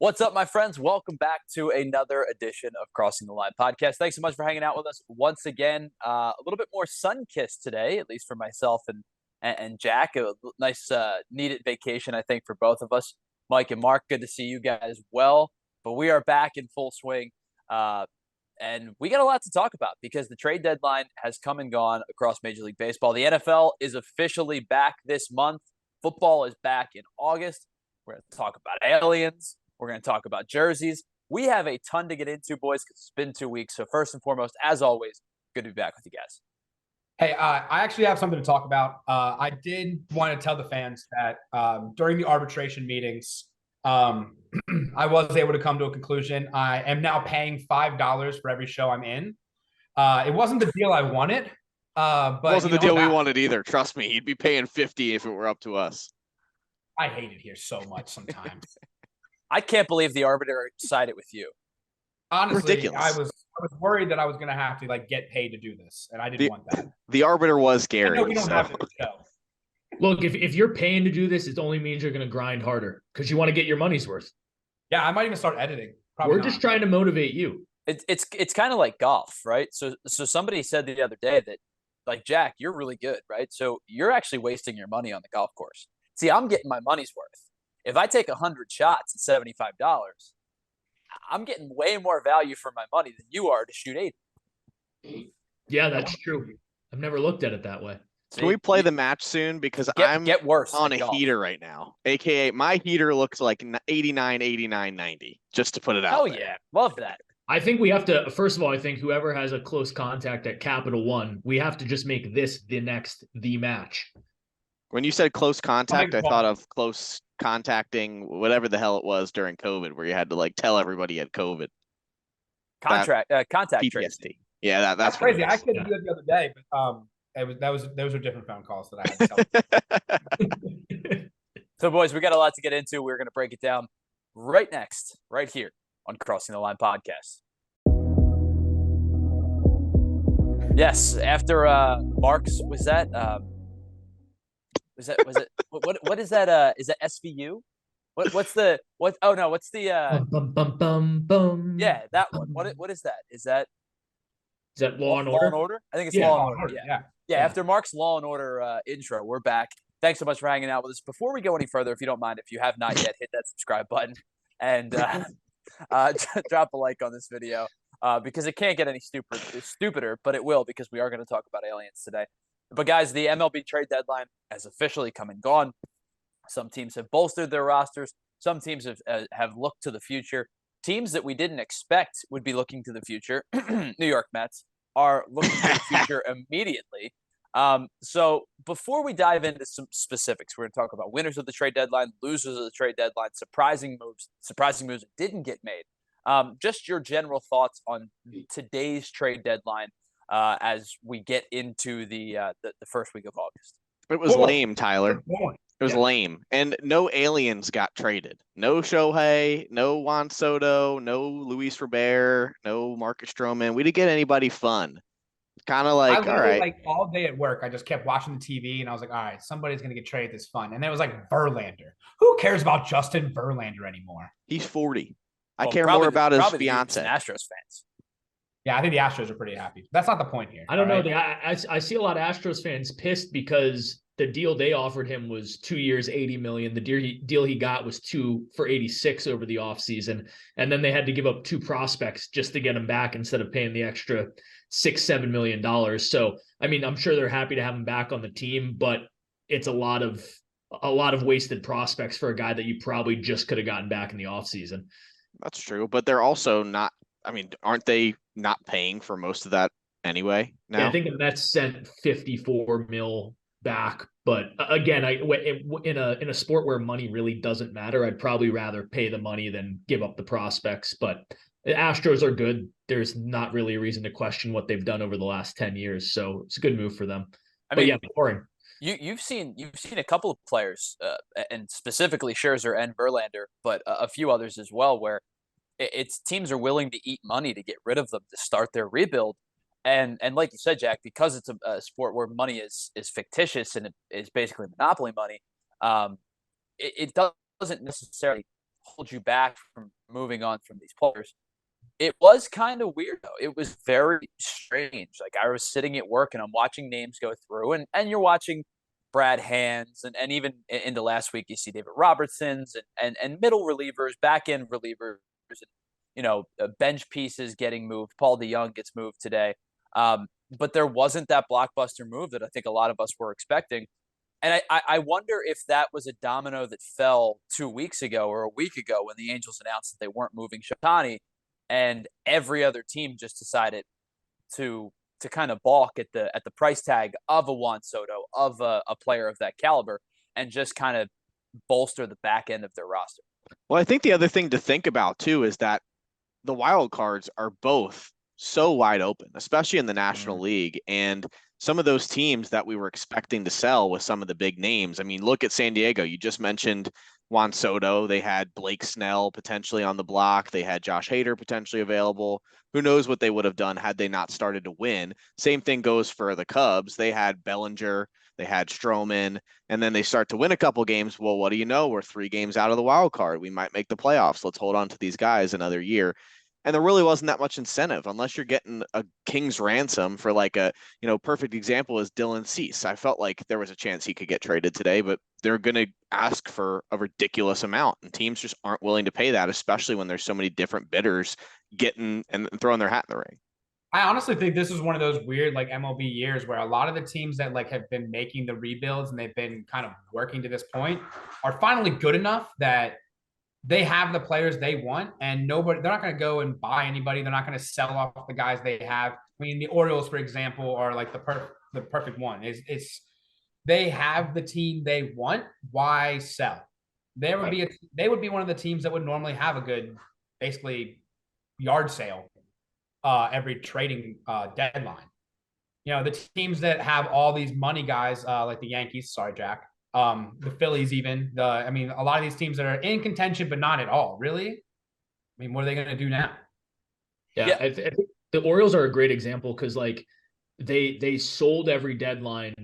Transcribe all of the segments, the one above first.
What's up, my friends? Welcome back to another edition of Crossing the Line podcast. Thanks so much for hanging out with us once again. A little bit more sun-kissed today, at least for myself and Jack. A nice needed vacation, I think, for both of us. Mike and Mark, good to see you guys well. But we are back in full swing, and we got a lot to talk about because the trade deadline has come and gone across Major League Baseball. The NFL is officially back this month. Football is back in August. We're going to talk about aliens. We're going to talk about jerseys. We have a ton to get into, boys, because it's been 2 weeks. So first and foremost, as always, good to be back with you guys. Hey, I actually have something to talk about. I did want to tell the fans that during the arbitration meetings, I was able to come to a conclusion. I am now paying $5 for every show I'm in. It wasn't the deal I wanted. But it wasn't the deal we wanted either. Trust me, he'd be paying $50 if it were up to us. I hate it here so much sometimes. I can't believe the arbiter sided with you. Honestly, ridiculous. I was worried that I was going to have to get paid to do this, and I didn't want that. The arbiter was scary. We don't have to show. Look, if you're paying to do this, it only means you're going to grind harder because you want to get your money's worth. Yeah, I might even start editing. We're just trying to motivate you. It's kind of like golf, right? So somebody said the other day that, like, Jack, you're really good, right? So you're actually wasting your money on the golf course. See, I'm getting my money's worth. If I take 100 shots at $75, I'm getting way more value for my money than you are to shoot 80. Yeah, that's true. I've never looked at it that way. Can we play the match soon? Because I'm worse on a heater right now. AKA, my heater looks like 89, 89, 90, just to put it out. Oh, yeah. Love that. I think we have to, first of all, I think whoever has a close contact at Capital One, we have to just make this the match. When you said close contact, I thought of close contacting whatever the hell it was during COVID, where you had to tell everybody you had COVID. Contact PTSD. tracing. Yeah, that's crazy. I couldn't do it the other day, but those were different phone calls that I had to tell. So, boys, we got a lot to get into. We're going to break it down right next, right here on Crossing the Line podcast. Yes, after Mark's was it what is that is that SVU? What's the yeah, that one. What is that? Is that Law and Order? Law and Order? I think it's Yeah, Law and Order. Yeah. After Mark's Law and Order intro, we're back. Thanks so much for hanging out with us. Before we go any further, if you don't mind, if you have not yet, hit that subscribe button and drop a like on this video because it can't get any stupider, but it will because we are going to talk about aliens today. But guys, the MLB trade deadline has officially come and gone. Some teams have bolstered their rosters. Some teams have looked to the future. Teams that we didn't expect would be looking to the future, New York Mets, are looking to the future immediately. So before we dive into some specifics, we're going to talk about winners of the trade deadline, losers of the trade deadline, surprising moves that didn't get made. Just your general thoughts on today's trade deadline as we get into the first week of August. It was lame, Tyler. It was lame. And no aliens got traded. No Shohei, no Juan Soto, no Luis Robert, no Marcus Stroman. We didn't get anybody fun. Kind of like, all right. All day at work, I just kept watching the TV, and I was like, all right, somebody's going to get traded this fun. And then it was like Verlander. Who cares about Justin Verlander anymore? He's 40. I care more about his fiance. Astros fans. Yeah, I think the Astros are pretty happy. That's not the point here. I don't know. I see a lot of Astros fans pissed because the deal they offered him was 2 years, $80 million. The deal he got was 2 for $86 over the offseason. And then they had to give up 2 prospects just to get him back instead of paying the extra $6-7 million. So, I mean, I'm sure they're happy to have him back on the team, but it's a lot of wasted prospects for a guy that you probably just could have gotten back in the offseason. That's true, but they're also not. I mean, aren't they not paying for most of that anyway? Now, yeah, I think the Mets sent $54 million back, but again, in a sport where money really doesn't matter, I'd probably rather pay the money than give up the prospects. But the Astros are good. There's not really a reason to question what they've done over the last 10 years, so it's a good move for them. But yeah, boring. You've seen a couple of players, and specifically Scherzer and Verlander, but a few others as well, where it's teams are willing to eat money to get rid of them to start their rebuild. And like you said, Jack, because it's a sport where money is fictitious and it is basically monopoly money, it doesn't necessarily hold you back from moving on from these players. It was kind of weird, though. It was very strange. Like, I was sitting at work and I'm watching names go through, and you're watching Brad Hands, and even into last week, you see David Robertsons and middle relievers, back end relievers, and, bench pieces getting moved. Paul DeYoung gets moved today. But there wasn't that blockbuster move that I think a lot of us were expecting. And I wonder if that was a domino that fell 2 weeks ago or a week ago when the Angels announced that they weren't moving Shohei, and every other team just decided to kind of balk at the price tag of a Juan Soto, of a player of that caliber, and just kind of bolster the back end of their roster. Well, I think the other thing to think about too is that the wild cards are both so wide open, especially in the National League. And some of those teams that we were expecting to sell with some of the big names. I mean, look at San Diego. You just mentioned Juan Soto. They had Blake Snell potentially on the block. They had Josh Hader potentially available. Who knows what they would have done had they not started to win. Same thing goes for the Cubs. They had Bellinger, they had Stroman, and then they start to win a couple games. Well, what do you know? We're 3 games out of the wild card. We might make the playoffs. Let's hold on to these guys another year. And there really wasn't that much incentive unless you're getting a king's ransom for like a, perfect example is Dylan Cease. I felt like there was a chance he could get traded today, but they're going to ask for a ridiculous amount, and teams just aren't willing to pay that, especially when there's so many different bidders getting and throwing their hat in the ring. I honestly think this is one of those weird like MLB years where a lot of the teams that like have been making the rebuilds and they've been kind of working to this point are finally good enough that they have the players they want, and they're not going to go and buy anybody. They're not going to sell off the guys they have. I mean, the Orioles, for example, are like the perfect one. They have the team they want. Why sell? They would be one of the teams that would normally have a good, basically, yard sale every trading deadline. The teams that have all these money guys, like the Yankees. Sorry, Jack. The Phillies, even a lot of these teams that are in contention but not at all. Really, I mean, what are they going to do now? Yeah. I think the Orioles are a great example because like they sold every deadline,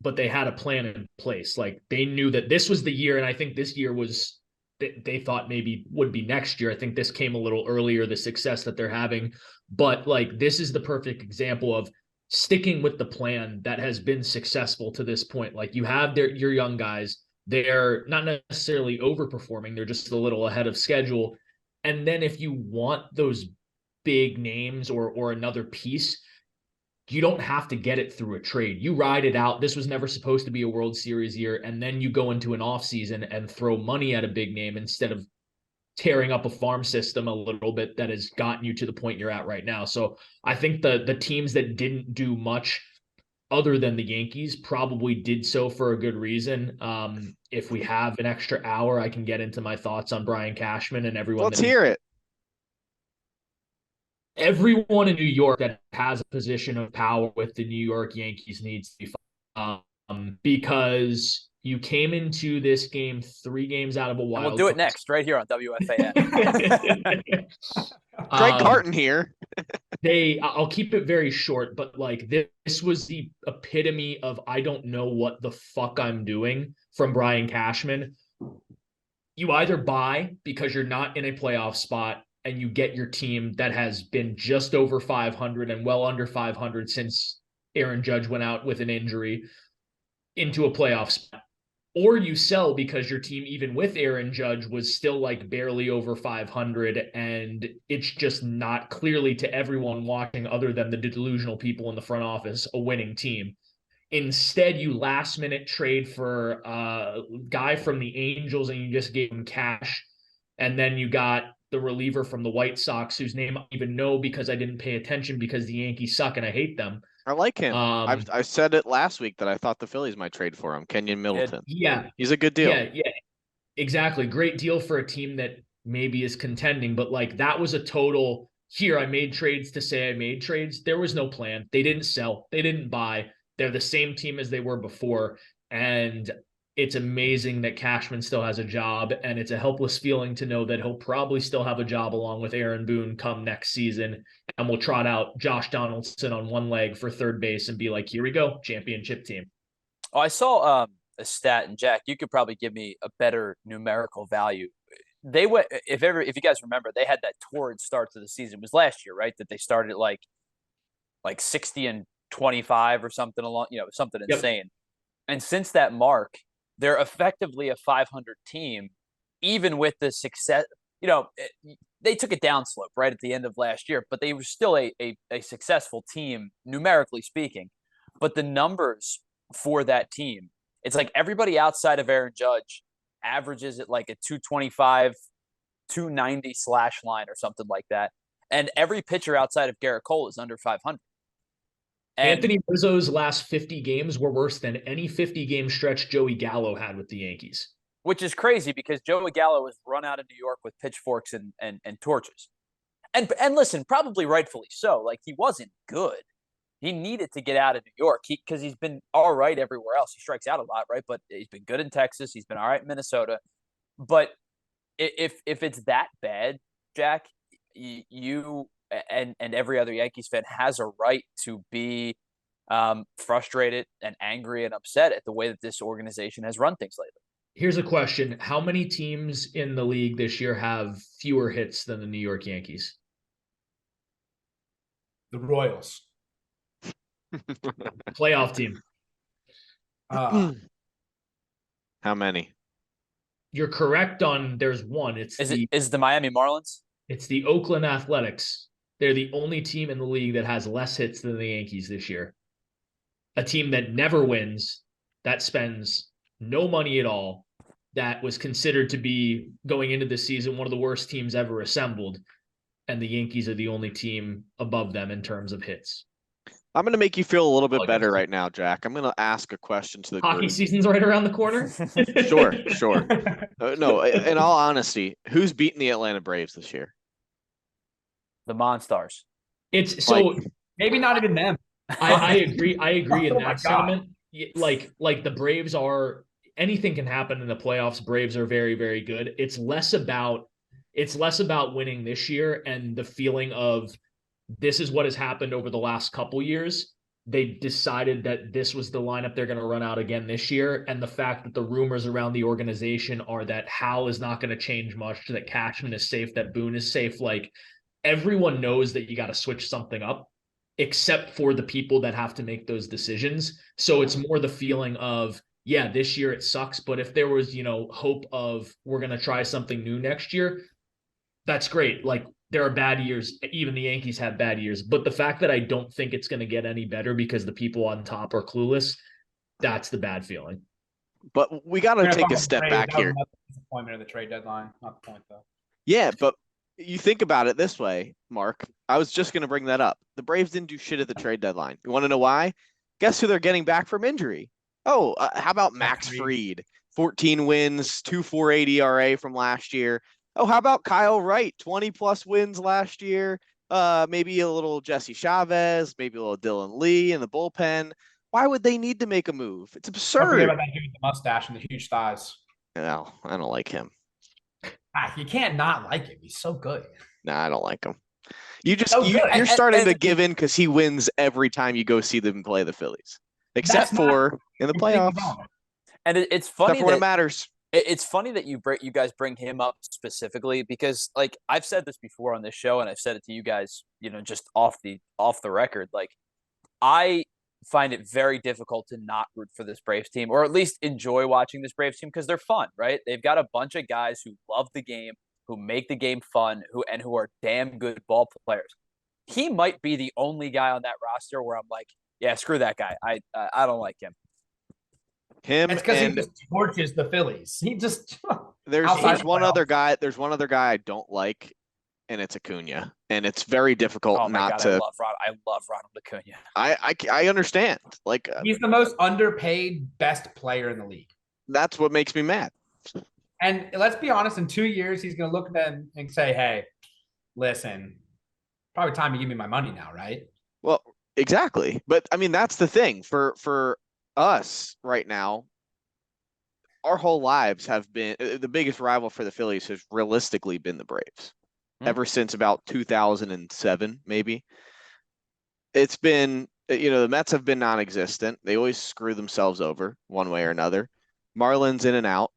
but they had a plan in place. Like they knew that this was the year, and I think this year was they thought maybe would be next year. I think this came a little earlier, the success that they're having, but like this is the perfect example of sticking with the plan that has been successful to this point. Like you have your young guys, they're not necessarily overperforming. They're just a little ahead of schedule. And then if you want those big names or another piece, you don't have to get it through a trade. You ride it out. This was never supposed to be a World Series year. And then you go into an offseason and throw money at a big name instead of tearing up a farm system a little bit that has gotten you to the point you're at right now. So I think the teams that didn't do much other than the Yankees probably did so for a good reason. If we have an extra hour, I can get into my thoughts on Brian Cashman and everyone. Let's hear it. Everyone in New York that has a position of power with the New York Yankees needs to be because you came into this game 3 games out of a wild. And we'll do it next, right here on WFAN. Greg Carton here. I'll keep it very short, but like this was the epitome of I don't know what the fuck I'm doing from Brian Cashman. You either buy because you're not in a playoff spot and you get your team that has been just over 500 and well under 500 since Aaron Judge went out with an injury into a playoff spot. Or you sell because your team, even with Aaron Judge, was still like barely over 500, and it's just not clearly to everyone watching other than the delusional people in the front office a winning team. Instead, you last minute trade for a guy from the Angels and you just gave him cash. And then you got the reliever from the White Sox, whose name I don't even know because I didn't pay attention because the Yankees suck and I hate them. I like him. I said it last week that I thought the Phillies might trade for him. Kenyon Middleton. Yeah. He's a good deal. Yeah, exactly. Great deal for a team that maybe is contending, but like that was a total here. I made trades to say I made trades. There was no plan. They didn't sell. They didn't buy. They're the same team as they were before. And it's amazing that Cashman still has a job, and it's a helpless feeling to know that he'll probably still have a job along with Aaron Boone come next season, and we'll trot out Josh Donaldson on one leg for third base and be like, here we go, championship team. Oh, I saw a stat, and Jack, you could probably give me a better numerical value. they went, if you guys remember, they had that torrid start to the season. It was last year, right? That they started like 60-25 or something along, something Yep. insane. And since that mark, they're effectively a 500 team, even with the success. They took a downslope right at the end of last year, but they were still a successful team, numerically speaking. But the numbers for that team, it's like everybody outside of Aaron Judge averages at like a 225, 290 slash line or something like that. And every pitcher outside of Garrett Cole is under 500. And Anthony Rizzo's last 50 games were worse than any 50-game stretch Joey Gallo had with the Yankees. Which is crazy because Joey Gallo was run out of New York with pitchforks and torches. And listen, probably rightfully so. Like, he wasn't good. He needed to get out of New York because he's been all right everywhere else. He strikes out a lot, right? But he's been good in Texas. He's been all right in Minnesota. But if it's that bad, Jack, you and every other Yankees fan has a right to be frustrated and angry and upset at the way that this organization has run things lately. Here's a question. How many teams in the league this year have fewer hits than the New York Yankees? The Royals. Playoff team. How many? You're correct on there's one. Is the Miami Marlins? It's the Oakland Athletics. They're the only team in the league that has less hits than the Yankees this year. A team that never wins, that spends no money at all, that was considered to be, going into the season, one of the worst teams ever assembled. And the Yankees are the only team above them in terms of hits. I'm going to make you feel a little bit better right now, Jack. I'm going to ask a question to the Hockey group. season's right around the corner. Sure. No, in all honesty, who's beating the Atlanta Braves this year? The Monstars. It's so maybe not even them. I agree. I agree in Oh my that sentiment. Like the Braves are, anything can happen in the playoffs. Braves are very, very good. It's less about winning this year and the feeling of this is what has happened over the last couple years. They decided that this was the lineup they're going to run out again this year. And the fact that the rumors around the organization are that Hal is not going to change much, that Cashman is safe, that Boone is safe. Like, everyone knows that you got to switch something up, except for the people that have to make those decisions. So it's more the feeling of, yeah, this year it sucks, but if there was, hope of we're going to try something new next year, that's great. Like, there are bad years. Even the Yankees have bad years. But the fact that I don't think it's going to get any better because the people on top are clueless, that's the bad feeling. But we got to take a step back here. Disappointment of the trade deadline, not the point though. Yeah, but you think about it this way, Mark. I was just going to bring that up. The Braves didn't do shit at the trade deadline. You want to know why? Guess who they're getting back from injury? Oh, how about Max Fried? 14 wins, 2.48 ERA from last year. Oh, how about Kyle Wright? 20-plus wins last year. Maybe a little Jesse Chavez, maybe a little Dylan Lee in the bullpen. Why would they need to make a move? It's absurd. Don't forget about that dude with the mustache and the huge thighs. No, I don't like him. You can't not like him. He's so good. No, I don't like him. You're starting to give in because he wins every time you go see them play the Phillies, except for in the playoffs. And it's funny except for when it matters. It's funny that you guys bring him up specifically because, like, I've said this before on this show, and I've said it to you guys, just off the record. Like, I find it very difficult to not root for this Braves team, or at least enjoy watching this Braves team because they're fun, right? They've got a bunch of guys who love the game, who make the game fun, who are damn good ball players. He might be the only guy on that roster where I'm like, yeah, screw that guy. I don't like him. It's because he just torches the Phillies. He just there's one other guy. There's one other guy I don't like, and it's Acuna. And it's very difficult I love Ronald Acuna. I understand. Like, he's the most underpaid best player in the league. That's what makes me mad. And let's be honest, in 2 years, he's going to look at them and say, hey, listen, probably time to give me my money now, right? Well, exactly. But I mean, that's the thing for us right now. Our whole lives have been the biggest rival for the Phillies has realistically been the Braves ever since about 2007, maybe. It's been, the Mets have been non-existent. They always screw themselves over one way or another. Marlins in and out.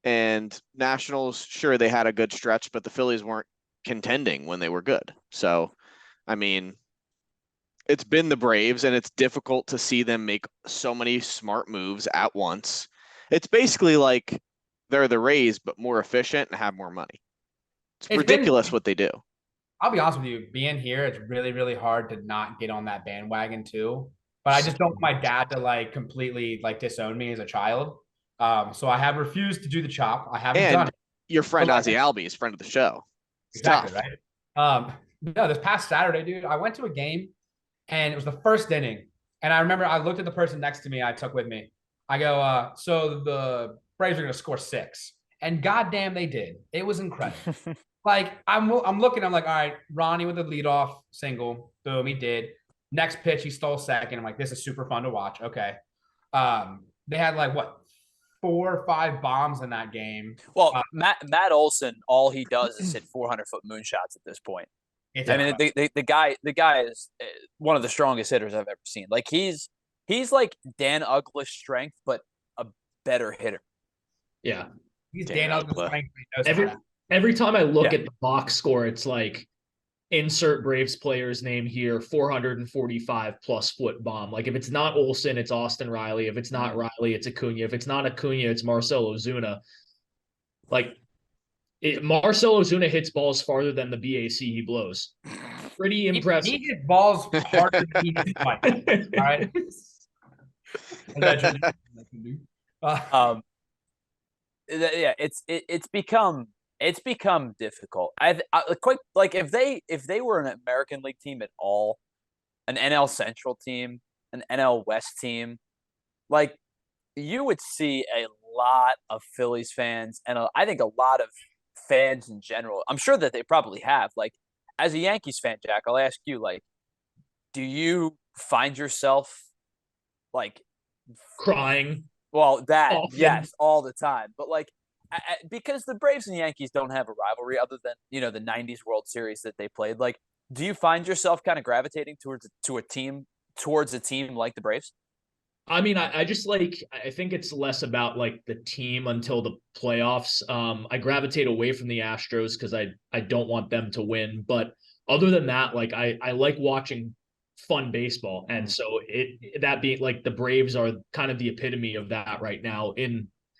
And Nationals, sure, they had a good stretch, but the Phillies weren't contending when they were good. So, I mean, it's been the Braves, and it's difficult to see them make so many smart moves at once. It's basically like they're the Rays, but more efficient and have more money. It's ridiculous what they do. I'll be honest with you, being here, it's really, really hard to not get on that bandwagon too. But I just don't want my dad to like completely like disown me as a child. So I have refused to do the chop. I haven't done it. Your friend Ozzy Albies, friend of the show. It's exactly tough. Right. No, this past Saturday, dude, I went to a game and it was the first inning. And I remember I looked at the person next to me I took with me. I go, so the Braves are going to score 6. And goddamn, they did. It was incredible. Like, I'm looking, I'm like, all right, Ronnie with the leadoff single. Boom, he did. Next pitch, he stole second. I'm like, this is super fun to watch. Okay. They had like, what, 4 or 5 bombs in that game. Well, Matt Olson, all he does is hit 400-foot moonshots at this point. I mean, the guy is one of the strongest hitters I've ever seen. Like he's like Dan Uggla's strength, but a better hitter. Yeah, he's Dan Uggla's strength. Every time I look at the box score, it's like insert Braves player's name here, 445 plus foot bomb. Like if it's not Olson, it's Austin Riley. If it's not Riley, it's Acuna. If it's not Acuna, it's Marcell Ozuna. Like Marcell Ozuna hits balls farther than the BAC he blows. Pretty impressive. He hits balls harder than he hits Mike. All right. Yeah, it's become difficult. I quite like if they were an American League team at all, an NL Central team, an NL West team, like you would see a lot of Phillies fans and I think a lot of fans in general. I'm sure that they probably have. Like as a Yankees fan, Jack, I'll ask you, like, do you find yourself like crying? Well, that often. Yes, all the time. But like because the Braves and Yankees don't have a rivalry other than, the 90s World Series that they played. Like, do you find yourself kind of gravitating towards a team like the Braves? I mean, I just like, I think it's less about like the team until the playoffs. I gravitate away from the Astros because I don't want them to win. But other than that, like I like watching fun baseball. And so that being like the Braves are kind of the epitome of that right now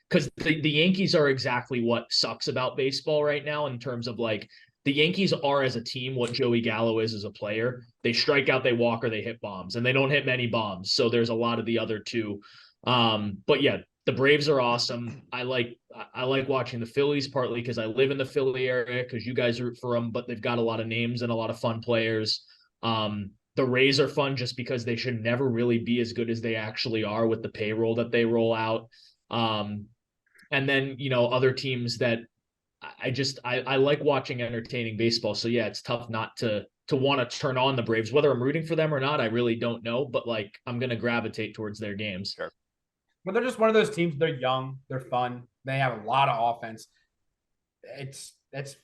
because the Yankees are exactly what sucks about baseball right now in terms of like the Yankees are as a team what Joey Gallo is as a player. They strike out, they walk, or they hit bombs, and they don't hit many bombs. So there's a lot of the other two. But yeah, the Braves are awesome. I like watching the Phillies partly because I live in the Philly area because you guys root for them, but they've got a lot of names and a lot of fun players. The Rays are fun just because they should never really be as good as they actually are with the payroll that they roll out. And then, other teams that I like watching entertaining baseball. So yeah, it's tough not to want to turn on the Braves, whether I'm rooting for them or not. I really don't know, but like, I'm going to gravitate towards their games. Sure. But they're just one of those teams. They're young. They're fun. They have a lot of offense. It's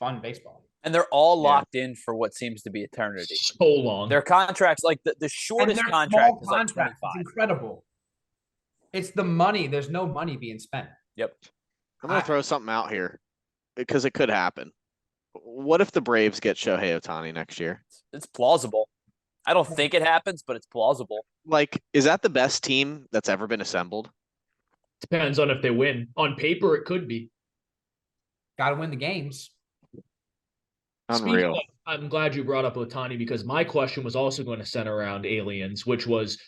fun baseball. And they're all locked in for what seems to be eternity. So long. Their contracts, like the shortest contract is like 25. It's incredible. It's the money. There's no money being spent. Yep. I'm going to throw something out here because it could happen. What if the Braves get Shohei Ohtani next year? It's plausible. I don't think it happens, but it's plausible. Like, is that the best team that's ever been assembled? Depends on if they win. On paper, it could be. Got to win the games. Unreal. I'm glad you brought up Ohtani because my question was also going to center around aliens, which was,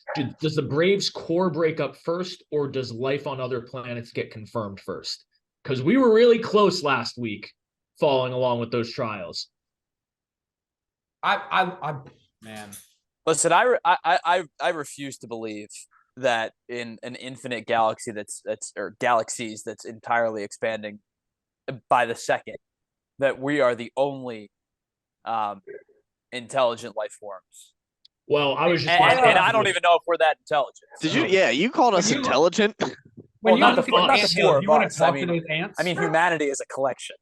does the Braves core break up first or does life on other planets get confirmed first? Because we were really close last week following along with those trials. Man. Listen, I refuse to believe that in an infinite galaxy or galaxies that's entirely expanding by the second, that we are the only intelligent life forms. Well, I was just and I don't even know if we're that intelligent. Did you? Yeah, you called us intelligent. When well, you not look at the an four anthill, of do you want us. to talk to those ants? I mean, humanity is a collection.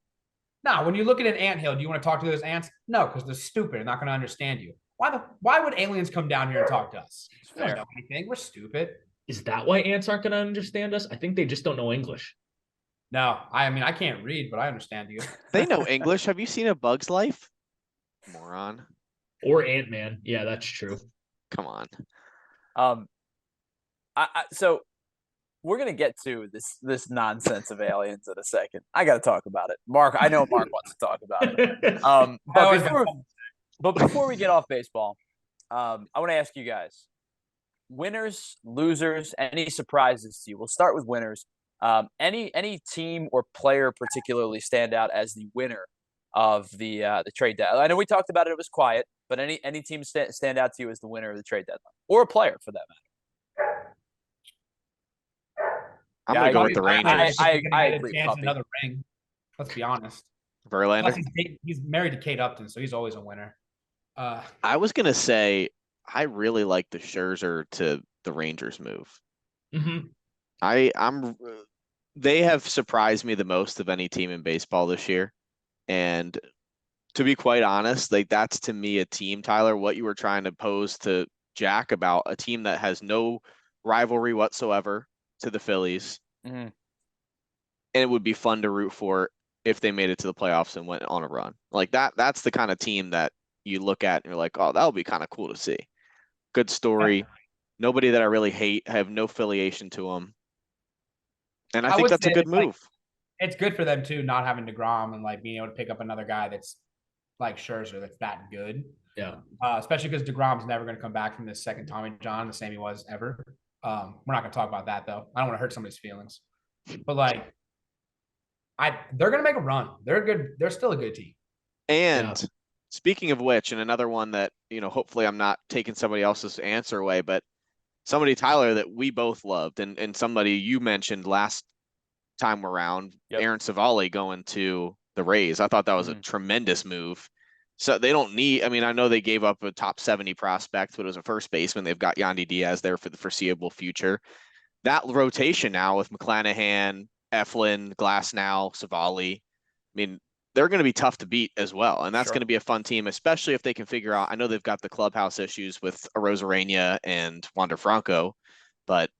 No, when you look at an anthill, do you want to talk to those ants? No, because they're stupid. They're not going to understand you. Why would aliens come down here and talk to us? We don't know anything. We're stupid. Is that why ants aren't going to understand us? I think they just don't know English. No, I mean, I can't read, but I understand you. They know English. Have you seen A Bug's Life? Moron. Or Ant-Man. Yeah, that's true. Come on. So we're gonna get to this nonsense of aliens in a second. I got to talk about it, Mark. I know Mark wants to talk about it. But before we get off baseball, I want to ask you guys: winners, losers, any surprises to you? We'll start with winners. Any team or player particularly stand out as the winner of the trade deadline? I know we talked about it; it was quiet, but any team stand out to you as the winner of the trade deadline, or a player for that matter? I'm gonna go with the Rangers. I agree. Another ring. Let's be honest. Verlander. Plus he's married to Kate Upton, so he's always a winner. I was gonna say I really like the Scherzer to the Rangers move. Mm-hmm. They have surprised me the most of any team in baseball this year, and to be quite honest, like that's to me a team, Tyler. What you were trying to pose to Jack about a team that has no rivalry whatsoever to the Phillies, mm-hmm. and it would be fun to root for if they made it to the playoffs and went on a run like that. That's the kind of team that you look at and you're like, oh, that would be kind of cool to see. Good story. Nobody that I really hate. I have no affiliation to them, and I think that's a good move. Like, it's good for them too, not having DeGrom and like being able to pick up another guy that's like Scherzer that's that good. Yeah. Especially because DeGrom's never going to come back from this second Tommy John the same he was ever. We're not going to talk about that though. I don't want to hurt somebody's feelings. But like, they're going to make a run. They're good. They're still a good team. And speaking of which, and another one that, hopefully I'm not taking somebody else's answer away, but somebody, Tyler, that we both loved, and somebody you mentioned last time around, Aaron Savali going to the Rays. I thought that was a tremendous move. So they don't need, I know they gave up a top 70 prospect, but it was a first baseman. They've got Yandy Diaz there for the foreseeable future. That rotation now with McClanahan, Eflin, Glasnow, Savali, they're going to be tough to beat as well. And that's going to be a fun team, especially if they can figure out, I know they've got the clubhouse issues with Arozarena and Wander Franco, but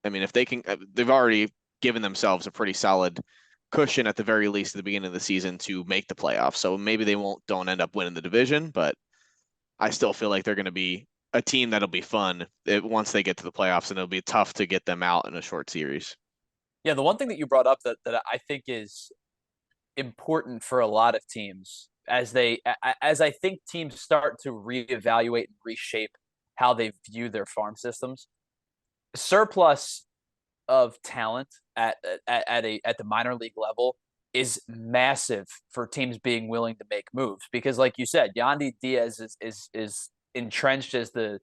if they can, they've already given themselves a pretty solid cushion at the very least at the beginning of the season to make the playoffs. So maybe they don't end up winning the division, but I still feel like they're going to be a team that'll be fun once they get to the playoffs, and it'll be tough to get them out in a short series. Yeah, the one thing that you brought up that I think is important for a lot of teams as I think teams start to reevaluate and reshape how they view their farm systems, surplus of talent at the minor league level is massive for teams being willing to make moves, because like you said, Yandy Diaz is entrenched as the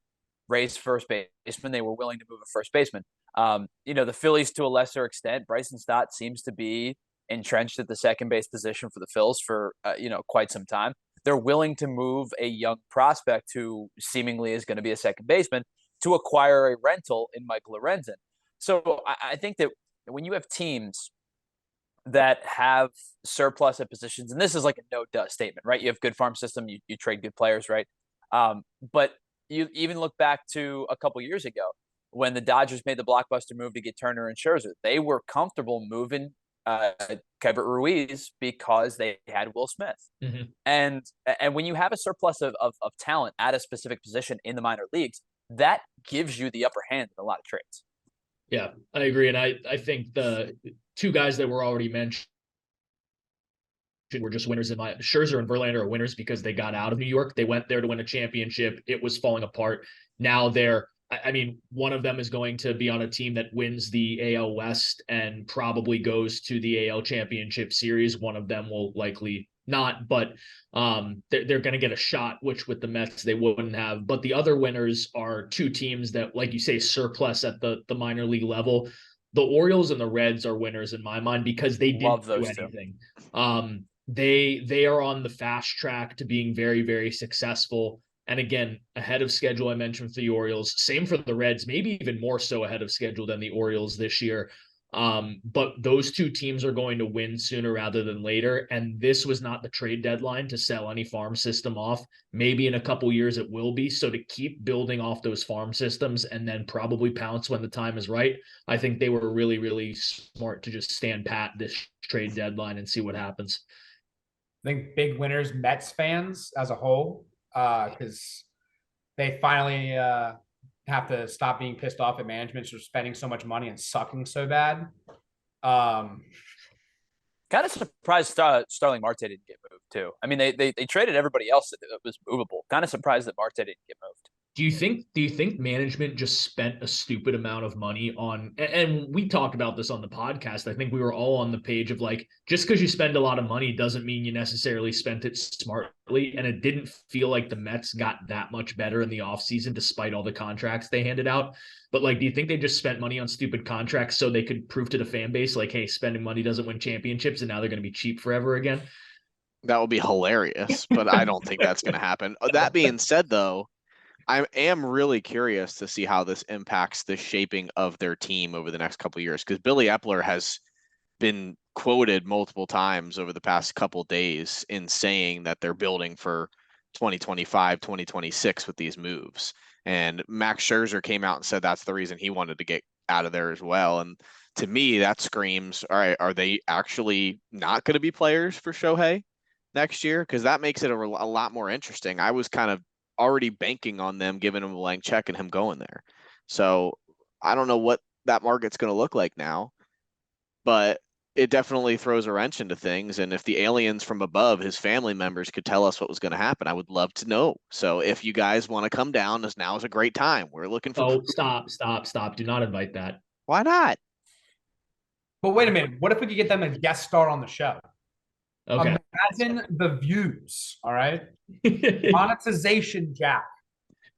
Rays first baseman. They were willing to move a first baseman. The Phillies to a lesser extent, Bryson Stott seems to be entrenched at the second base position for the Phils for quite some time. They're willing to move a young prospect who seemingly is going to be a second baseman to acquire a rental in Mike Lorenzen. So I think that when you have teams that have surplus at positions, and this is like a no-duh statement, right? You have good farm system, you trade good players, right? But you even look back to a couple years ago when the Dodgers made the blockbuster move to get Turner and Scherzer. They were comfortable moving Keibert Ruiz because they had Will Smith. Mm-hmm. And when you have a surplus of talent at a specific position in the minor leagues, that gives you the upper hand in a lot of trades. Yeah, I agree. And I think the two guys that were already mentioned were just winners in my Scherzer and Verlander are winners because they got out of New York. They went there to win a championship. It was falling apart. Now one of them is going to be on a team that wins the AL West and probably goes to the AL Championship Series. One of them will likely not, but they're going to get a shot, which with the Mets they wouldn't have. But the other winners are two teams that, like you say, surplus at the minor league level. The Orioles and the Reds are winners in my mind because they didn't do anything. They are on the fast track to being very, very successful. And again, ahead of schedule, I mentioned for the Orioles, same for the Reds, maybe even more so ahead of schedule than the Orioles this year. But those two teams are going to win sooner rather than later. And this was not the trade deadline to sell any farm system off. Maybe in a couple years it will be. So to keep building off those farm systems and then probably pounce when the time is right, I think they were really, really smart to just stand pat this trade deadline and see what happens. I think big winners, Mets fans as a whole, because they finally have to stop being pissed off at management for spending so much money and sucking so bad. Kind of surprised Starling Marte didn't get moved too. I mean, they traded everybody else that was movable. Kind of surprised that Marte didn't get moved. Do you think management just spent a stupid amount of money on, and we talked about this on the podcast. I think we were all on the page of like, just because you spend a lot of money doesn't mean you necessarily spent it smartly. And it didn't feel like the Mets got that much better in the offseason, despite all the contracts they handed out. But like, do you think they just spent money on stupid contracts so they could prove to the fan base, like, hey, spending money doesn't win championships and now they're going to be cheap forever again? That would be hilarious, but I don't think that's going to happen. That being said, though, I am really curious to see how this impacts the shaping of their team over the next couple of years, because Billy Epler has been quoted multiple times over the past couple of days in saying that they're building for 2025, 2026 with these moves. And Max Scherzer came out and said that's the reason he wanted to get out of there as well. And to me, that screams, all right, are they actually not going to be players for Shohei next year? Because that makes it a lot more interesting. I was kind of already banking on them giving him a blank check and him going there. So I don't know what that market's going to look like now, but it definitely throws a wrench into things. And if the aliens from above, his family members, could tell us what was going to happen, I would love to know. So if you guys want to come down, now is a great time. We're looking for. Oh, stop. Do not invite that. Why not? But wait a minute. What if we could get them a guest star on the show? Okay. Imagine the views. All right. Monetization, Jack.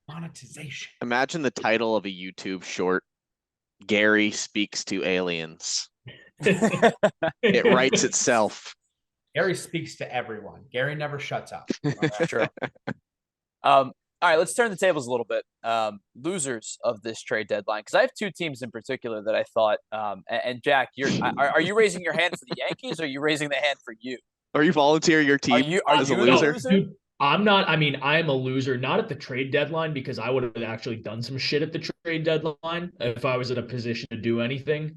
Monetization. Imagine the title of a YouTube short. Gary speaks to aliens. It writes itself. Gary speaks to everyone. Gary never shuts up. Right? True. All right, let's turn the tables a little bit. Losers of this trade deadline, because I have two teams in particular that I thought. And Jack, are you raising your hand for the Yankees, or are you raising the hand for you? Are you volunteering your team as a loser? Dude, I'm not. I mean, I am a loser, not at the trade deadline, because I would have actually done some shit at the trade deadline if I was in a position to do anything.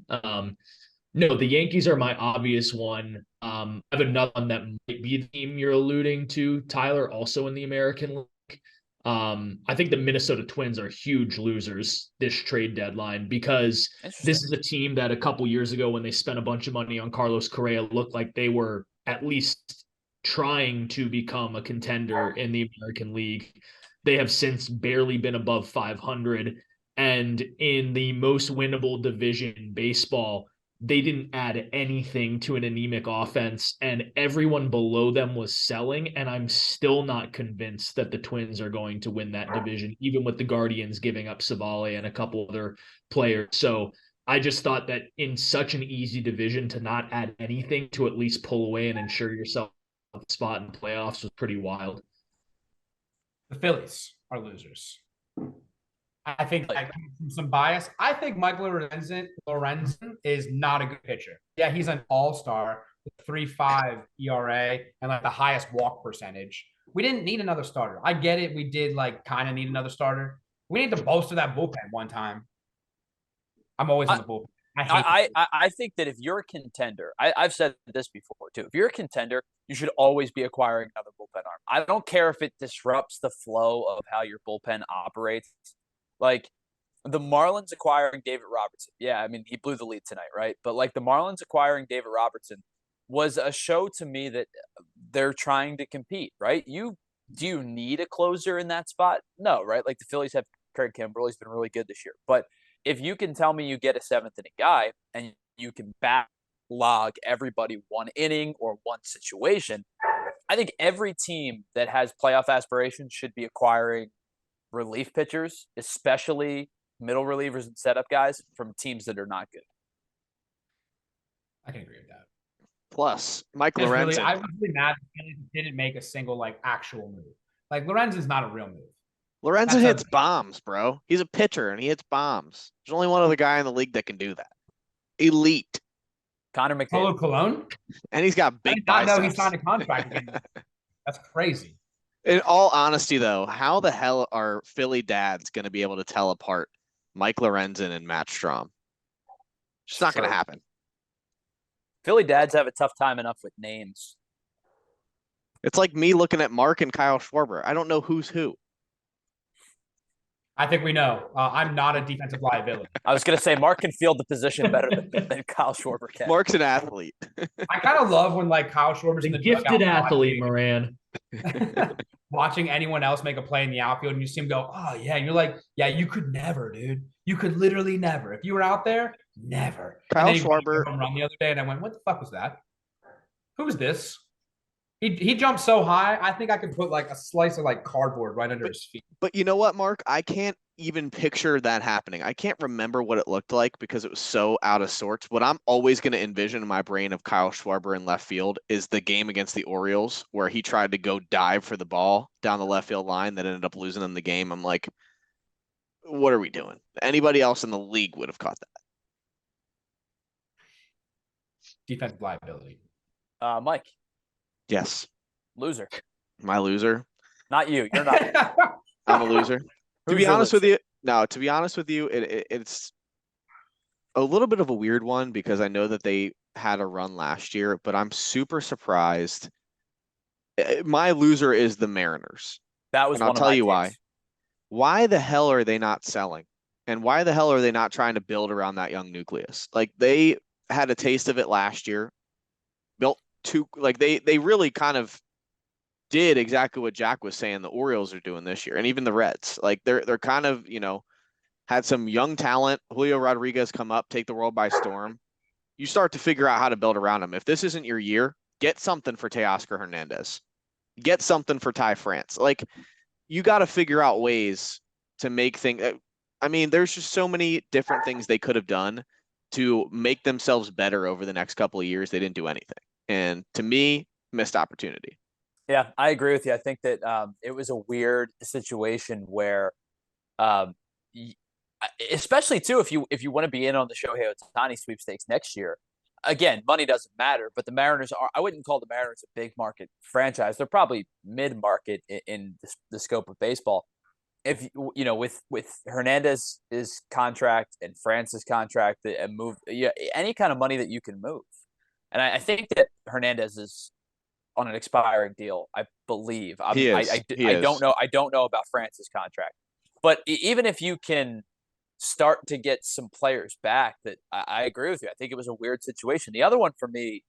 No, the Yankees are my obvious one. I have another one that might be the team you're alluding to, Tyler, also in the American League. I think the Minnesota Twins are huge losers this trade deadline, because this is a team that a couple years ago, when they spent a bunch of money on Carlos Correa, looked like they were at least trying to become a contender in the American League. They have since barely been above 500. And in the most winnable division in baseball, they didn't add anything to an anemic offense, and everyone below them was selling. And I'm still not convinced that the Twins are going to win that division, even with the Guardians giving up Savale and a couple other players. So I just thought that in such an easy division, to not add anything to at least pull away and ensure yourself a spot in playoffs was pretty wild. The Phillies are losers. I think that comes from some bias. I think Michael Lorenzen is not a good pitcher. Yeah, he's an all-star with 3.5 ERA and like the highest walk percentage. We didn't need another starter. I get it. We did like kind of need another starter. We need to bolster that bullpen one time. I'm always in the bullpen. I think that if you're a contender, I've said this before too. If you're a contender, you should always be acquiring another bullpen arm. I don't care if it disrupts the flow of how your bullpen operates. Like the Marlins acquiring David Robertson. Yeah, I mean, he blew the lead tonight, right? But like the Marlins acquiring David Robertson was a show to me that they're trying to compete, right? Do you need a closer in that spot? No, right? Like the Phillies have Craig Kimbrel's been really good this year. But if you can tell me you get a seventh inning guy and you can backlog everybody one inning or one situation, I think every team that has playoff aspirations should be acquiring relief pitchers, especially middle relievers and setup guys from teams that are not good. I can agree with that. Plus, Mike Lorenzen. I was really mad he didn't make a single like actual move. Like Lorenzen's not a real move. Lorenzen hits bombs, bro. He's a pitcher and he hits bombs. There's only one other guy in the league that can do that. Elite. Connor McDavid. Polo Cologne? And he's got I big did not know he biceps. signed a contract again. That's crazy. In all honesty, though, how the hell are Philly dads going to be able to tell apart Mike Lorenzen and Matt Strom? It's not going to happen. Philly dads have a tough time enough with names. It's like me looking at Mark and Kyle Schwarber. I don't know who's who. I think we know. I'm not a defensive liability. I was going to say Mark can field the position better than Kyle Schwarber can. Mark's an athlete. I kind of love when like Kyle Schwarber's in The the gifted dugout athlete, Moran. watching anyone else make a play in the outfield, and you see him go, "Oh yeah," and you're like, "Yeah, you could never, dude. You could literally never. If you were out there, never." Kyle and then Schwarber run the other day, and I went, "What the fuck was that? Who is this?" He jumped so high. I think I could put like a slice of like cardboard right under his feet. But you know what, Mark? I can't even picture that happening. I can't remember what it looked like because it was so out of sorts. What I'm always going to envision in my brain of Kyle Schwarber in left field is the game against the Orioles where he tried to go dive for the ball down the left field line that ended up losing them the game. I'm like, what are we doing? Anybody else in the league would have caught that. Defensive liability. Mike. Yes. Loser. My loser. Not you. You're not. I'm a loser. To be honest with you, it's a little bit of a weird one because I know that they had a run last year, but I'm super surprised. My loser is the Mariners. That was and I'll tell you why. Why the hell are they not selling? And why the hell are they not trying to build around that young nucleus? Like they had a taste of it last year. They really kind of did exactly what Jack was saying the Orioles are doing this year, and even the Reds. Like they're kind of, had some young talent. Julio Rodriguez come up, take the world by storm. You start to figure out how to build around them. If this isn't your year, get something for Teoscar Hernandez. Get something for Ty France. Like you got to figure out ways to make things. I mean, there's just so many different things they could have done to make themselves better over the next couple of years. They didn't do anything. And to me, missed opportunity. Yeah, I agree with you. I think that it was a weird situation where, especially too, if you want to be in on the Shohei Ohtani sweepstakes next year, again, money doesn't matter. But the Mariners I wouldn't call the Mariners a big market franchise. They're probably mid market in the scope of baseball. If with Hernandez's contract and France's contract and move, any kind of money that you can move. And I think that Hernandez is on an expiring deal, I believe. I don't know. I don't know about France's contract, but even if you can start to get some players back, that I agree with you. I think it was a weird situation. The other one for me,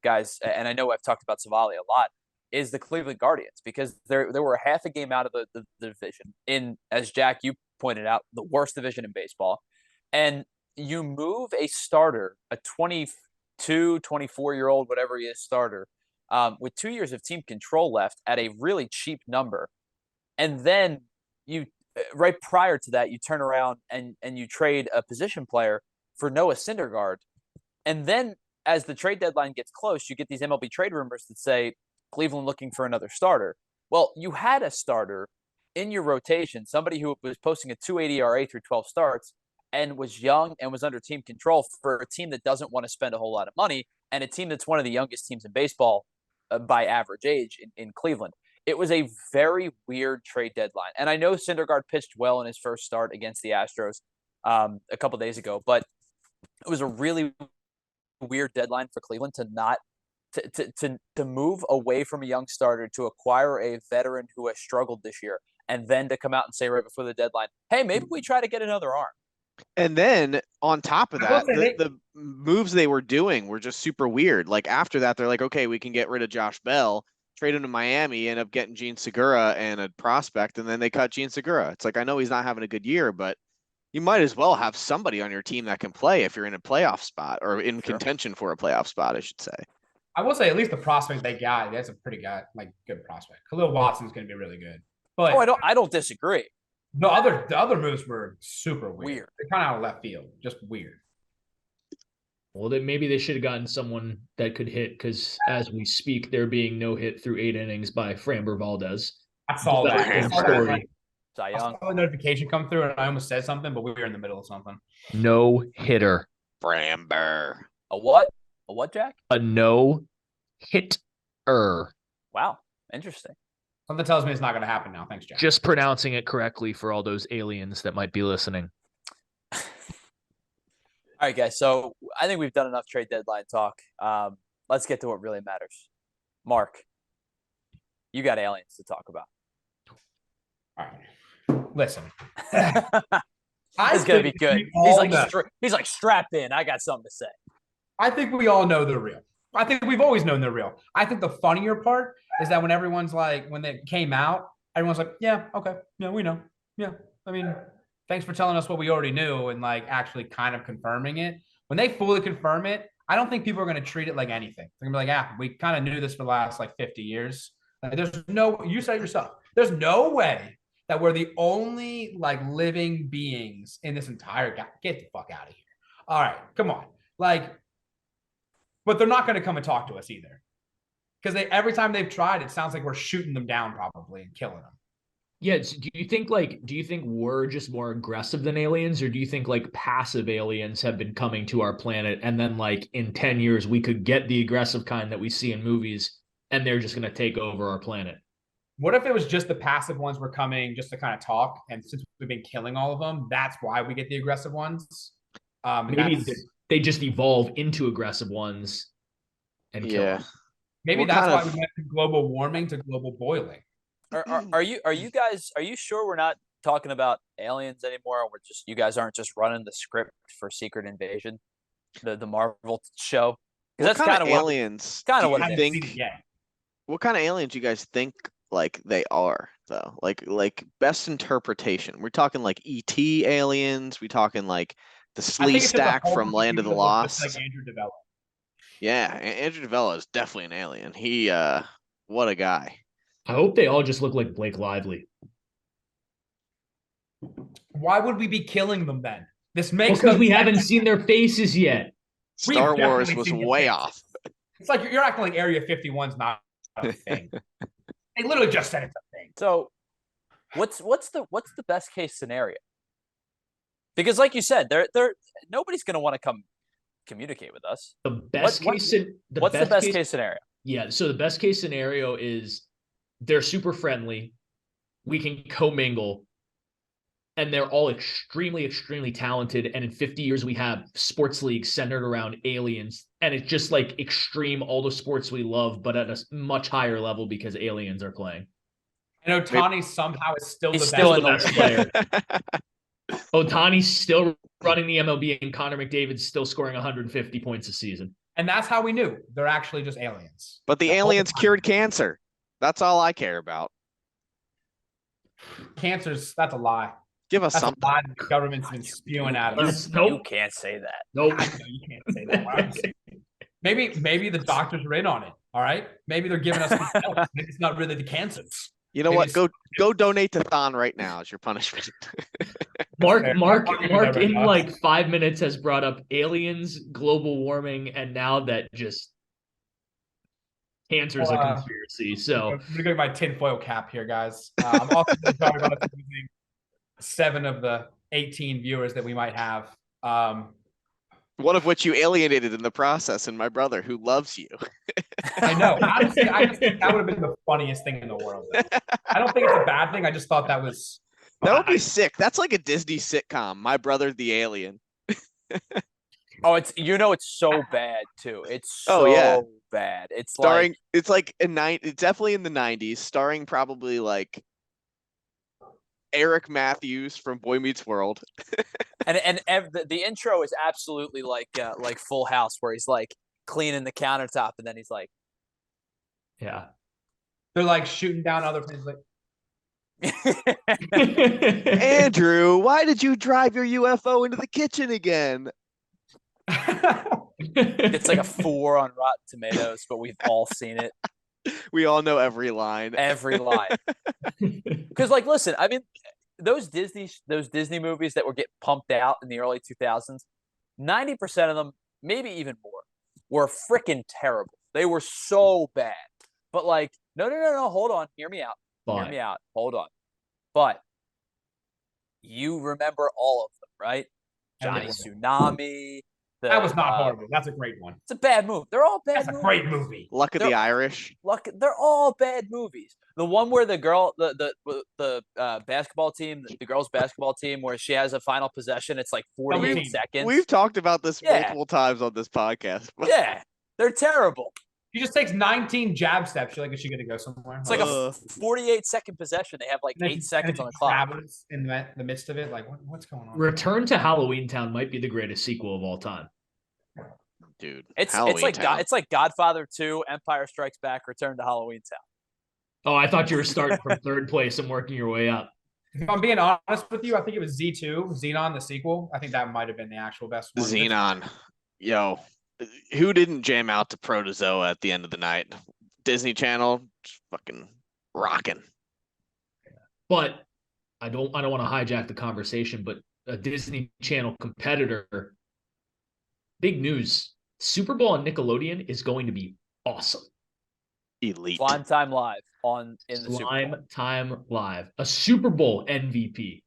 guys, and I know I've talked about Savali a lot, is the Cleveland Guardians because they were a half a game out of the division in, as Jack, you pointed out, the worst division in baseball, and you move a starter, a 22, 24-year-old, whatever he is, starter, with 2 years of team control left at a really cheap number. And then you, right prior to that, you turn around and you trade a position player for Noah Syndergaard. And then as the trade deadline gets close, you get these MLB trade rumors that say Cleveland looking for another starter. Well, you had a starter in your rotation, somebody who was posting a 2.80 ERA through 12 starts, and was young and was under team control for a team that doesn't want to spend a whole lot of money and a team that's one of the youngest teams in baseball by average age in Cleveland. It was a very weird trade deadline. And I know Syndergaard pitched well in his first start against the Astros a couple days ago, but it was a really weird deadline for Cleveland to move away from a young starter to acquire a veteran who has struggled this year, and then to come out and say right before the deadline, hey, maybe we try to get another arm. And then on top of that, the moves they were doing were just super weird. Like after that, they're like, okay, we can get rid of Josh Bell, trade him to Miami, end up getting Gene Segura and a prospect, and then they cut Gene Segura. It's like, I know he's not having a good year, but you might as well have somebody on your team that can play if you're in a playoff spot or in contention for a playoff spot, I should say. I will say at least the prospect they got, that's a pretty good prospect. Khalil Watson's going to be really good. But I don't disagree. The other moves were super weird. They're kind of out of left field, just weird. Well, then maybe they should have gotten someone that could hit because as we speak, there being no hit through 8 innings by Framber Valdez. I saw that. I saw the notification come through and I almost said something, but we were in the middle of something. No hitter. Framber. A what? A what, Jack? A no-hitter. Wow, interesting. Something tells me it's not going to happen now. Thanks, Jack. Just pronouncing it correctly for all those aliens that might be listening. All right, guys. So I think we've done enough trade deadline talk. Let's get to what really matters. Mark, you got aliens to talk about. All right. Listen. It's gonna be good. He's like strapped in. I got something to say. I think we all know they're real. I think we've always known they're real. I think the funnier part is that when everyone's like, when they came out, everyone's like, yeah, okay, yeah, we know, yeah. I mean, thanks for telling us what we already knew and like actually kind of confirming it. When they fully confirm it, I don't think people are going to treat it like anything. They're going to be like, we kind of knew this for the last like 50 years. Like, you said it yourself. There's no way that we're the only like living beings in this entire guy. Get the fuck out of here. All right, come on. Like, but they're not going to come and talk to us either. Because every time they've tried, it sounds like we're shooting them down probably and killing them. Yeah. Do you think we're just more aggressive than aliens, or do you think like passive aliens have been coming to our planet, and then like in 10 years we could get the aggressive kind that we see in movies, and they're just going to take over our planet? What if it was just the passive ones were coming just to kind of talk, and since we've been killing all of them, that's why we get the aggressive ones? Maybe they just evolve into aggressive ones and kill them. Maybe that's why we went from global warming to global boiling. Are you sure we're not talking about aliens anymore? You guys aren't just running the script for Secret Invasion, the Marvel show? Because that's kind of aliens. Kind of what I think. What kind of aliens you guys think like they are though? Like best interpretation. We're talking like ET aliens. We talking like the Slee Stack from Land of the Lost. Like Andrew Devella. Yeah, Andrew Devella is definitely an alien. He what a guy. I hope they all just look like Blake Lively. Why would we be killing them then? This makes because we haven't seen their faces yet. Star Wars was way off. It's like you're acting like Area 51's not a thing. They literally just said it's a thing. So, what's the best case scenario? Because, like you said, nobody's going to want to come communicate with us. The best case. What's the best case scenario? Yeah. So the best case scenario is they're super friendly. We can commingle. And they're all extremely, extremely talented. And in 50 years, we have sports leagues centered around aliens. And it's just like extreme, all the sports we love, but at a much higher level because aliens are playing. And Ohtani somehow is still the best player. Ohtani's still running the MLB, and Connor McDavid's still scoring 150 points a season. And that's how we knew. They're actually just aliens. But the aliens cured cancer. That's all I care about. That's a lie. Give us something. Lie the government's been spewing at us. You can't say that. Nope. You can't say that. Maybe the doctors are in on it. All right. Maybe they're giving us else. Maybe it's not really the cancers. You know what? Go donate to Thon right now as your punishment. Mark in like 5 minutes has brought up aliens, global warming, and now that just cancer is a conspiracy. So I'm gonna go to my tinfoil cap here, guys. I'm also talking about losing 7 of the 18 viewers that we might have. One of which you alienated in the process, and my brother, who loves you. I know. Honestly, I just think that would have been the funniest thing in the world. I don't think it's a bad thing. I just thought that was. That would be sick. That's like a Disney sitcom. My Brother the Alien. Oh, it's so bad too. It's so bad. It's starring. It's like it's definitely in the 90s, starring probably like Eric Matthews from Boy Meets World. and the intro is absolutely like Full House, where he's like cleaning the countertop, and then he's like, yeah, they're like shooting down other things. Like, Andrew, why did you drive your UFO into the kitchen again? It's like a 4 on Rotten Tomatoes, but we've all seen it. We all know every line. Because, like, listen, I mean, those Disney movies that were getting pumped out in the early 2000s, 90% of them, maybe even more, were freaking terrible. They were so bad. But like, no, hold on, hear me out. Hold on. But you remember all of them, right? Johnny Tsunami, That was not horrible. That's a great one. It's a bad movie. They're all bad. That's a great movie. Luck of the Irish. They're all bad movies. The one where the basketball team, the girls' basketball team, where she has a final possession, it's like 48 seconds. We've talked about this multiple times on this podcast. Yeah, they're terrible. She just takes 19 jab steps. You're like, is she going to go somewhere? It's like a 48-second possession. They have like 8 seconds on the clock. In the midst of it, like, what's going on? Return to Halloween Town might be the greatest sequel of all time. Dude, it's like Godfather 2, Empire Strikes Back, Return to Halloween Town. Oh, I thought you were starting from third place and working your way up. If I'm being honest with you, I think it was Z2, Xenon, the sequel. I think that might have been the actual best one. Xenon. Yo, who didn't jam out to Protozoa at the end of the night? Disney Channel, just fucking rocking. But I don't want to hijack the conversation, but a Disney Channel competitor, big news. Super Bowl on Nickelodeon is going to be awesome. Elite. Slime Time Live in the Super Bowl. Slime Time Live. A Super Bowl MVP.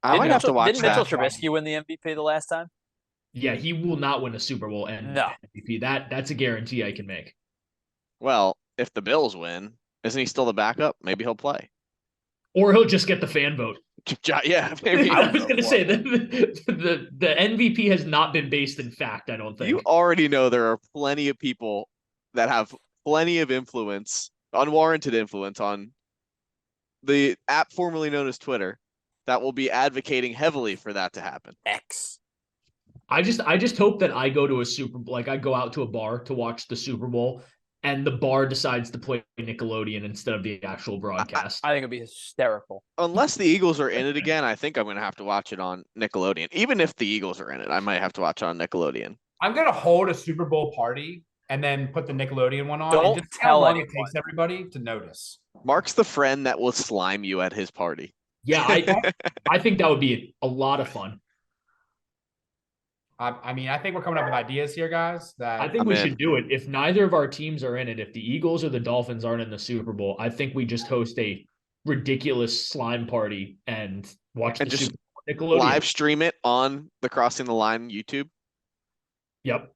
I might have to watch that. Didn't Mitchell Trubisky win the MVP the last time? Yeah, he will not win a Super Bowl MVP. That's a guarantee I can make. Well, if the Bills win, isn't he still the backup? Maybe he'll play. Or he'll just get the fan vote. Yeah, maybe. I was going to say that the MVP has not been based in fact, I don't think. You already know there are plenty of people that have plenty of influence, unwarranted influence on the app formerly known as Twitter that will be advocating heavily for that to happen. X. I just hope that I go to a Super Bowl, like I go out to a bar to watch the Super Bowl and the bar decides to play Nickelodeon instead of the actual broadcast. I think it'd be hysterical. Unless the Eagles are in it again, I think I'm going to have to watch it on Nickelodeon. Even if the Eagles are in it, I might have to watch it on Nickelodeon. I'm going to hold a Super Bowl party and then put the Nickelodeon one on. Don't and just tell how long anyone. it takes everybody to notice. Mark's the friend that will slime you at his party. Yeah, I think that would be a lot of fun. I mean, I think we're coming up with ideas here, guys. I think we should do it. If neither of our teams are in it, if the Eagles or the Dolphins aren't in the Super Bowl, I think we just host a ridiculous slime party and watch the Super Bowl Nickelodeon. Live stream it on the Crossing the Line YouTube. Yep.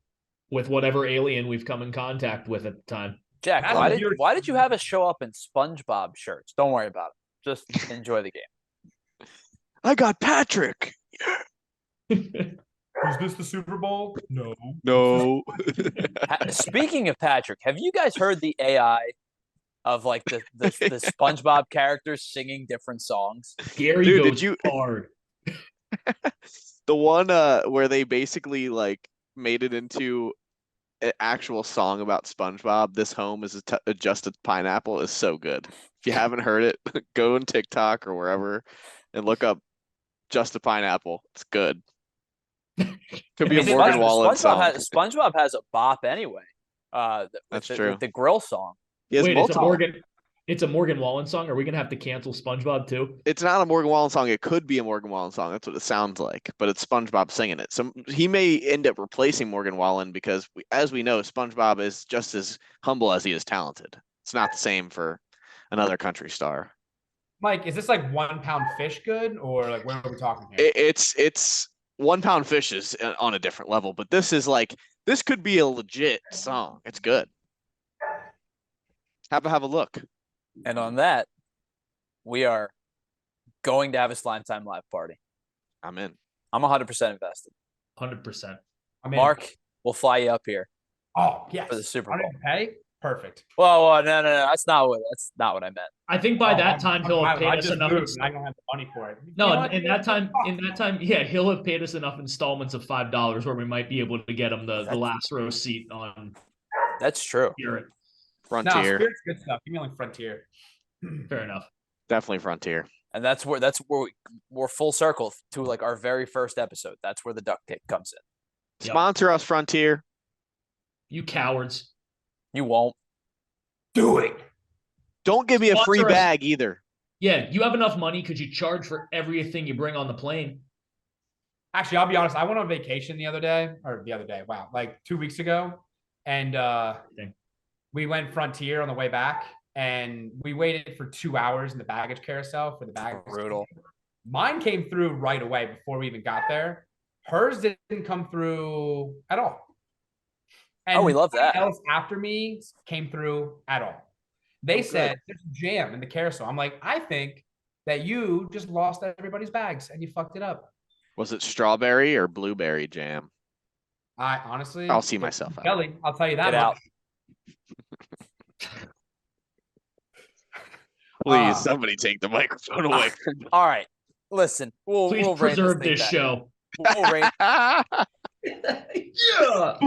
With whatever alien we've come in contact with at the time. Jack, why did you have us show up in SpongeBob shirts? Don't worry about it. Just enjoy the game. I got Patrick. Is this the Super Bowl? No. Speaking of Patrick, have you guys heard the AI of like the SpongeBob characters singing different songs? Gary goes hard. The one where they basically like made it into an actual song about SpongeBob, "This Home is just a Pineapple," is so good. If you haven't heard it, go on TikTok or wherever and look up "Just a Pineapple." It's good. Could be a Morgan Wallen song. SpongeBob has a bop anyway. That's true. With the grill song. Wait, it's a Morgan Wallen song. Are we gonna have to cancel SpongeBob too? It's not a Morgan Wallen song. It could be a Morgan Wallen song. That's what it sounds like. But it's SpongeBob singing it. So he may end up replacing Morgan Wallen because, as we know, SpongeBob is just as humble as he is talented. It's not the same for another country star. Mike, is this like 1 pound fish good, or like where are we talking here? It's 1 pound fish is on a different level, but this could be a legit song. It's good. Have a look. And on that, we are going to have a Slime Time Live party. I'm in. I'm 100% invested. 100%. Mark, we'll fly you up here. Oh, yes. For the Super Bowl. Pay? Perfect. Well, no. That's not what I meant. I think by that time he'll have paid us enough. I don't have the money for it. No, in that time, yeah, he'll have paid us enough installments of $5 where we might be able to get him the last row seat on. That's true. Frontier. No, Spirit's good stuff. Give me like Frontier. Fair enough. Definitely Frontier. And that's where we're full circle to like our very first episode. That's where the duct tape comes in. Yep. Sponsor us, Frontier. You cowards. You won't. Do it. Don't give me a free bag either. Yeah, you have enough money. Could you charge for everything you bring on the plane? Actually, I'll be honest. I went on vacation like 2 weeks ago. And we went Frontier on the way back. And we waited for 2 hours in the baggage carousel for the baggage. Brutal. Mine came through right away before we even got there. hers didn't come through at all. And we love that. Else after me came through at all. They said there's a jam in the carousel. I'm like, I think that you just lost everybody's bags and you fucked it up. Was it strawberry or blueberry jam? I honestly, I'll see myself out. Kelly, I'll tell you that. Get out. Please, somebody take the microphone away. All right, listen. Please we'll preserve this show. We'll rein. Yeah.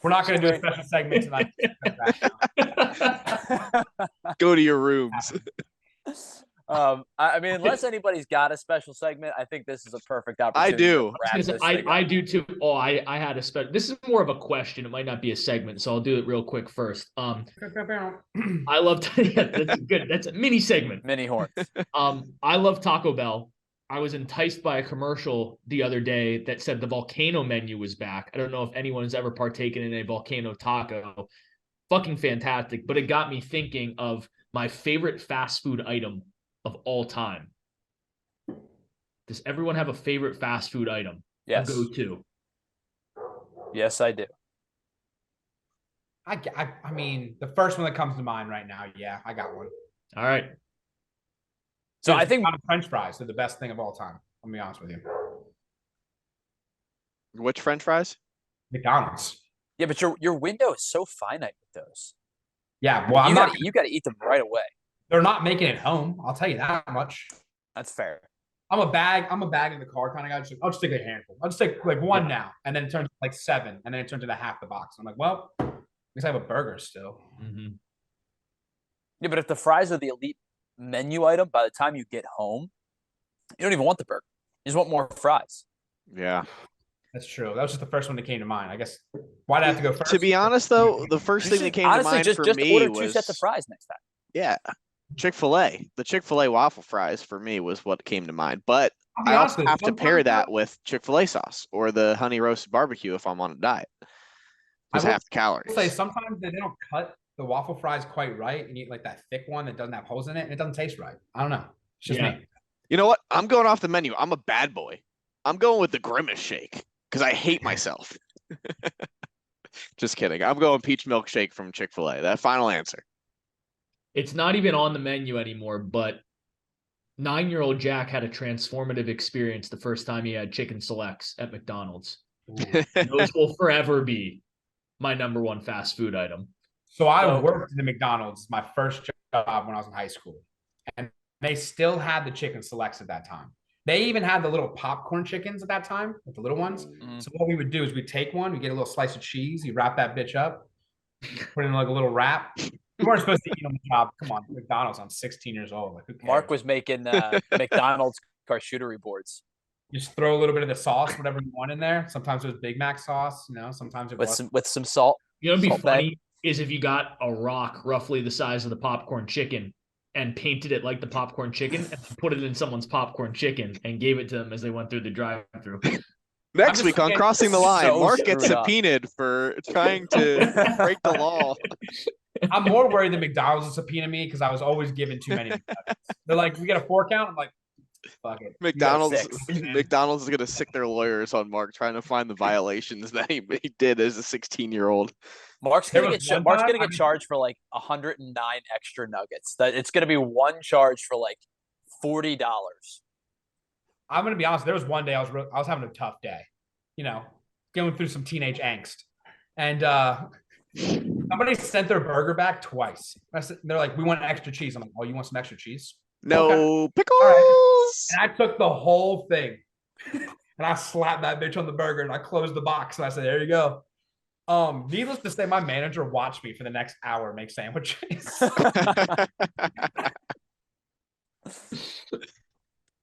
We're not going to do a special segment tonight. Go to your rooms. I mean, unless anybody's got a special segment, I think this is a perfect opportunity. I do. I do too. Oh, I had a special. This is more of a question. It might not be a segment, so I'll do it real quick first. I love. Yeah, that's good. That's a mini segment. Mini horn. I love Taco Bell. I was enticed by a commercial the other day that said the volcano menu was back. I don't know if anyone's ever partaken in a volcano taco. Fucking fantastic. But it got me thinking of my favorite fast food item of all time. Does everyone have a favorite fast food item? Yes. Go to. Yes, I do. I mean, the first one that comes to mind right now, yeah, I got one. All right. So I think French fries are the best thing of all time. I'll be honest with you. Which French fries? McDonald's. Yeah, but your window is so finite with those. Yeah, well, you got to eat them right away. They're not making it home. I'll tell you that much. That's fair. I'm a bag in the car kind of guy. I'll just take a handful. I'll just take like one now, and then it turns to like 7, and then it turns into half the box. I'm like, well, at least I have a burger still. Mm-hmm. Yeah, but if the fries are the elite menu item, by the time you get home, you don't even want the burger. You just want more fries. Yeah. That's true. That was just the first one that came to mind. I guess. Why'd I have to go first? To be honest, though, the first thing that came to mind for me order was 2 sets of fries next time. Yeah, Chick-fil-A. The Chick-fil-A waffle fries for me was what came to mind. But I also have to pair that with Chick-fil-A sauce or the honey roasted barbecue if I'm on a diet. Because half the calories. Say sometimes they don't cut the waffle fries quite right, and you eat like that thick one that doesn't have holes in it, and it doesn't taste right. I don't know. It's just me. You know what? I'm going off the menu. I'm a bad boy. I'm going with the Grimace shake because I hate myself. Just kidding. I'm going peach milkshake from Chick-fil-A. That final answer. It's not even on the menu anymore, but 9-year-old Jack had a transformative experience the first time he had chicken selects at McDonald's. Those will forever be my number one fast food item. So I worked in the McDonald's my first job when I was in high school, and they still had the chicken selects at that time. They even had the little popcorn chickens at that time, with the little ones. Mm-hmm. So what we would do is we'd take one, we get a little slice of cheese, you wrap that bitch up, put it in like a little wrap. You weren't supposed to eat on the job. Come on, McDonald's. I'm 16 years old. Like, who cares? Mark was making McDonald's charcuterie boards. You just throw a little bit of the sauce, whatever you want in there. Sometimes it was Big Mac sauce, sometimes it was with some salt. You know what'd be funny is if you got a rock roughly the size of the popcorn chicken and painted it like the popcorn chicken and put it in someone's popcorn chicken and gave it to them as they went through the drive-thru. Next week on Crossing the Line, Mark gets subpoenaed for trying to break the law. I'm more worried that McDonald's will subpoena me because I was always given too many. They're like, we get a 4 count. I'm like, fuck it. McDonald's is going to sick their lawyers on Mark trying to find the violations that he did as a 16-year-old. Mark's going to get charged for like 109 extra nuggets. It's going to be one charge for like $40. I'm going to be honest. There was one day I was having a tough day, going through some teenage angst, and somebody sent their burger back twice. They're like, "We want extra cheese." I'm like, "Oh, you want some extra cheese?" No pickles. Right. And I took the whole thing, and I slapped that bitch on the burger, and I closed the box, and I said, "There you go." Needless to say, my manager watched me for the next hour make sandwiches.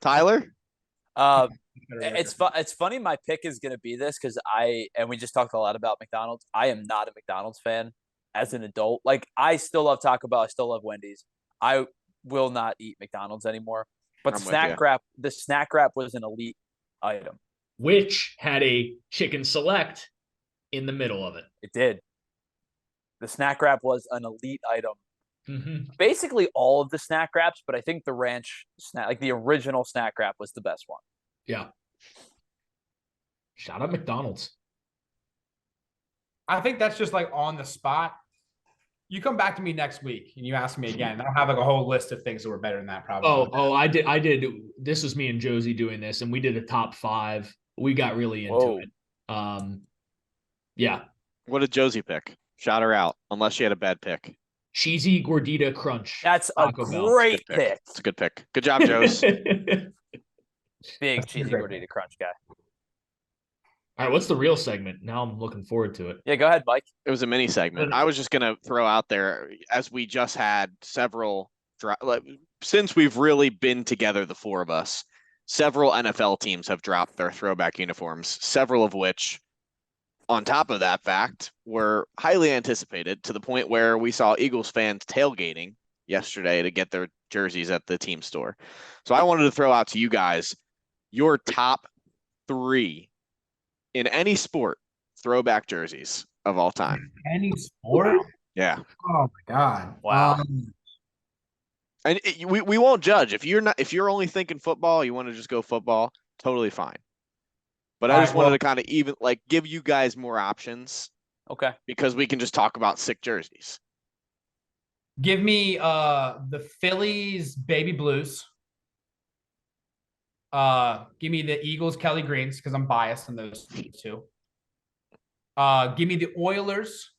Tyler? It's funny my pick is going to be this because we just talked a lot about McDonald's. I am not a McDonald's fan as an adult. Like, I still love Taco Bell. I still love Wendy's. I will not eat McDonald's anymore. But the snack wrap was an elite item. Which had a chicken select in the middle of it. It did. The snack wrap was an elite item. Mm-hmm. Basically all of the snack wraps, but I think the ranch snack, like the original snack wrap, was the best one. Yeah. Shout out McDonald's. I think that's just like on the spot. You come back to me next week and you ask me again. I'll have like a whole list of things that were better than that, probably. I did. This was me and Josie doing this, and we did a top 5. We got really into it. Yeah. What did Josie pick? Shout her out, unless she had a bad pick. Cheesy gordita crunch. That's a great pick. It's a good pick. Good job, Josie. Big cheesy gordita crunch guy. All right, what's the real segment? Now I'm looking forward to it. Yeah, go ahead, Mike. It was a mini segment. I was just going to throw out there, as we just had several, since we've really been together, the 4 of us, several NFL teams have dropped their throwback uniforms, several of which, on top of that fact, were highly anticipated to the point where we saw Eagles fans tailgating yesterday to get their jerseys at the team store. So I wanted to throw out to you guys your top 3 in any sport throwback jerseys of all time. Any sport? Yeah. Oh my God. Wow. And we won't judge. If you're only thinking football, you want to just go football, totally fine. But I just wanted to kind of even give you guys more options. Okay. Because we can just talk about sick jerseys. Give me the Phillies baby blues. Give me the Eagles Kelly Greens because I'm biased in those 2. Give me the Oilers.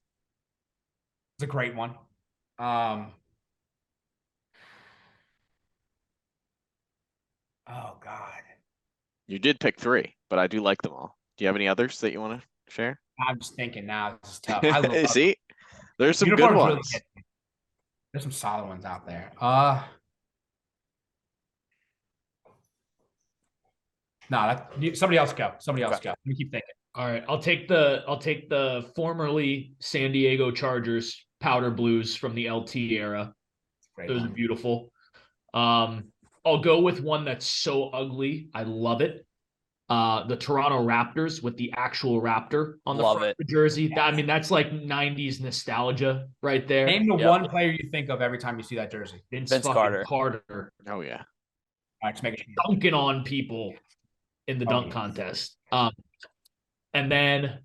It's a great one. Oh God. You did pick 3, but I do like them all. Do you have any others that you want to share? I'm just thinking now. This is tough. I love See, there's some good ones. Really there's some solid ones out there. Somebody else go. Somebody else go. Let me keep thinking. All right, I'll take the formerly San Diego Chargers powder blues from the LT era. Those are beautiful. I'll go with one that's so ugly. I love it. The Toronto Raptors with the actual Raptor on the front of the jersey. Yeah. I mean, that's like 90s nostalgia right there. Name the one player you think of every time you see that jersey. Vince Carter. Oh, yeah. All right, just make sure. Dunking on people in the dunk contest. And then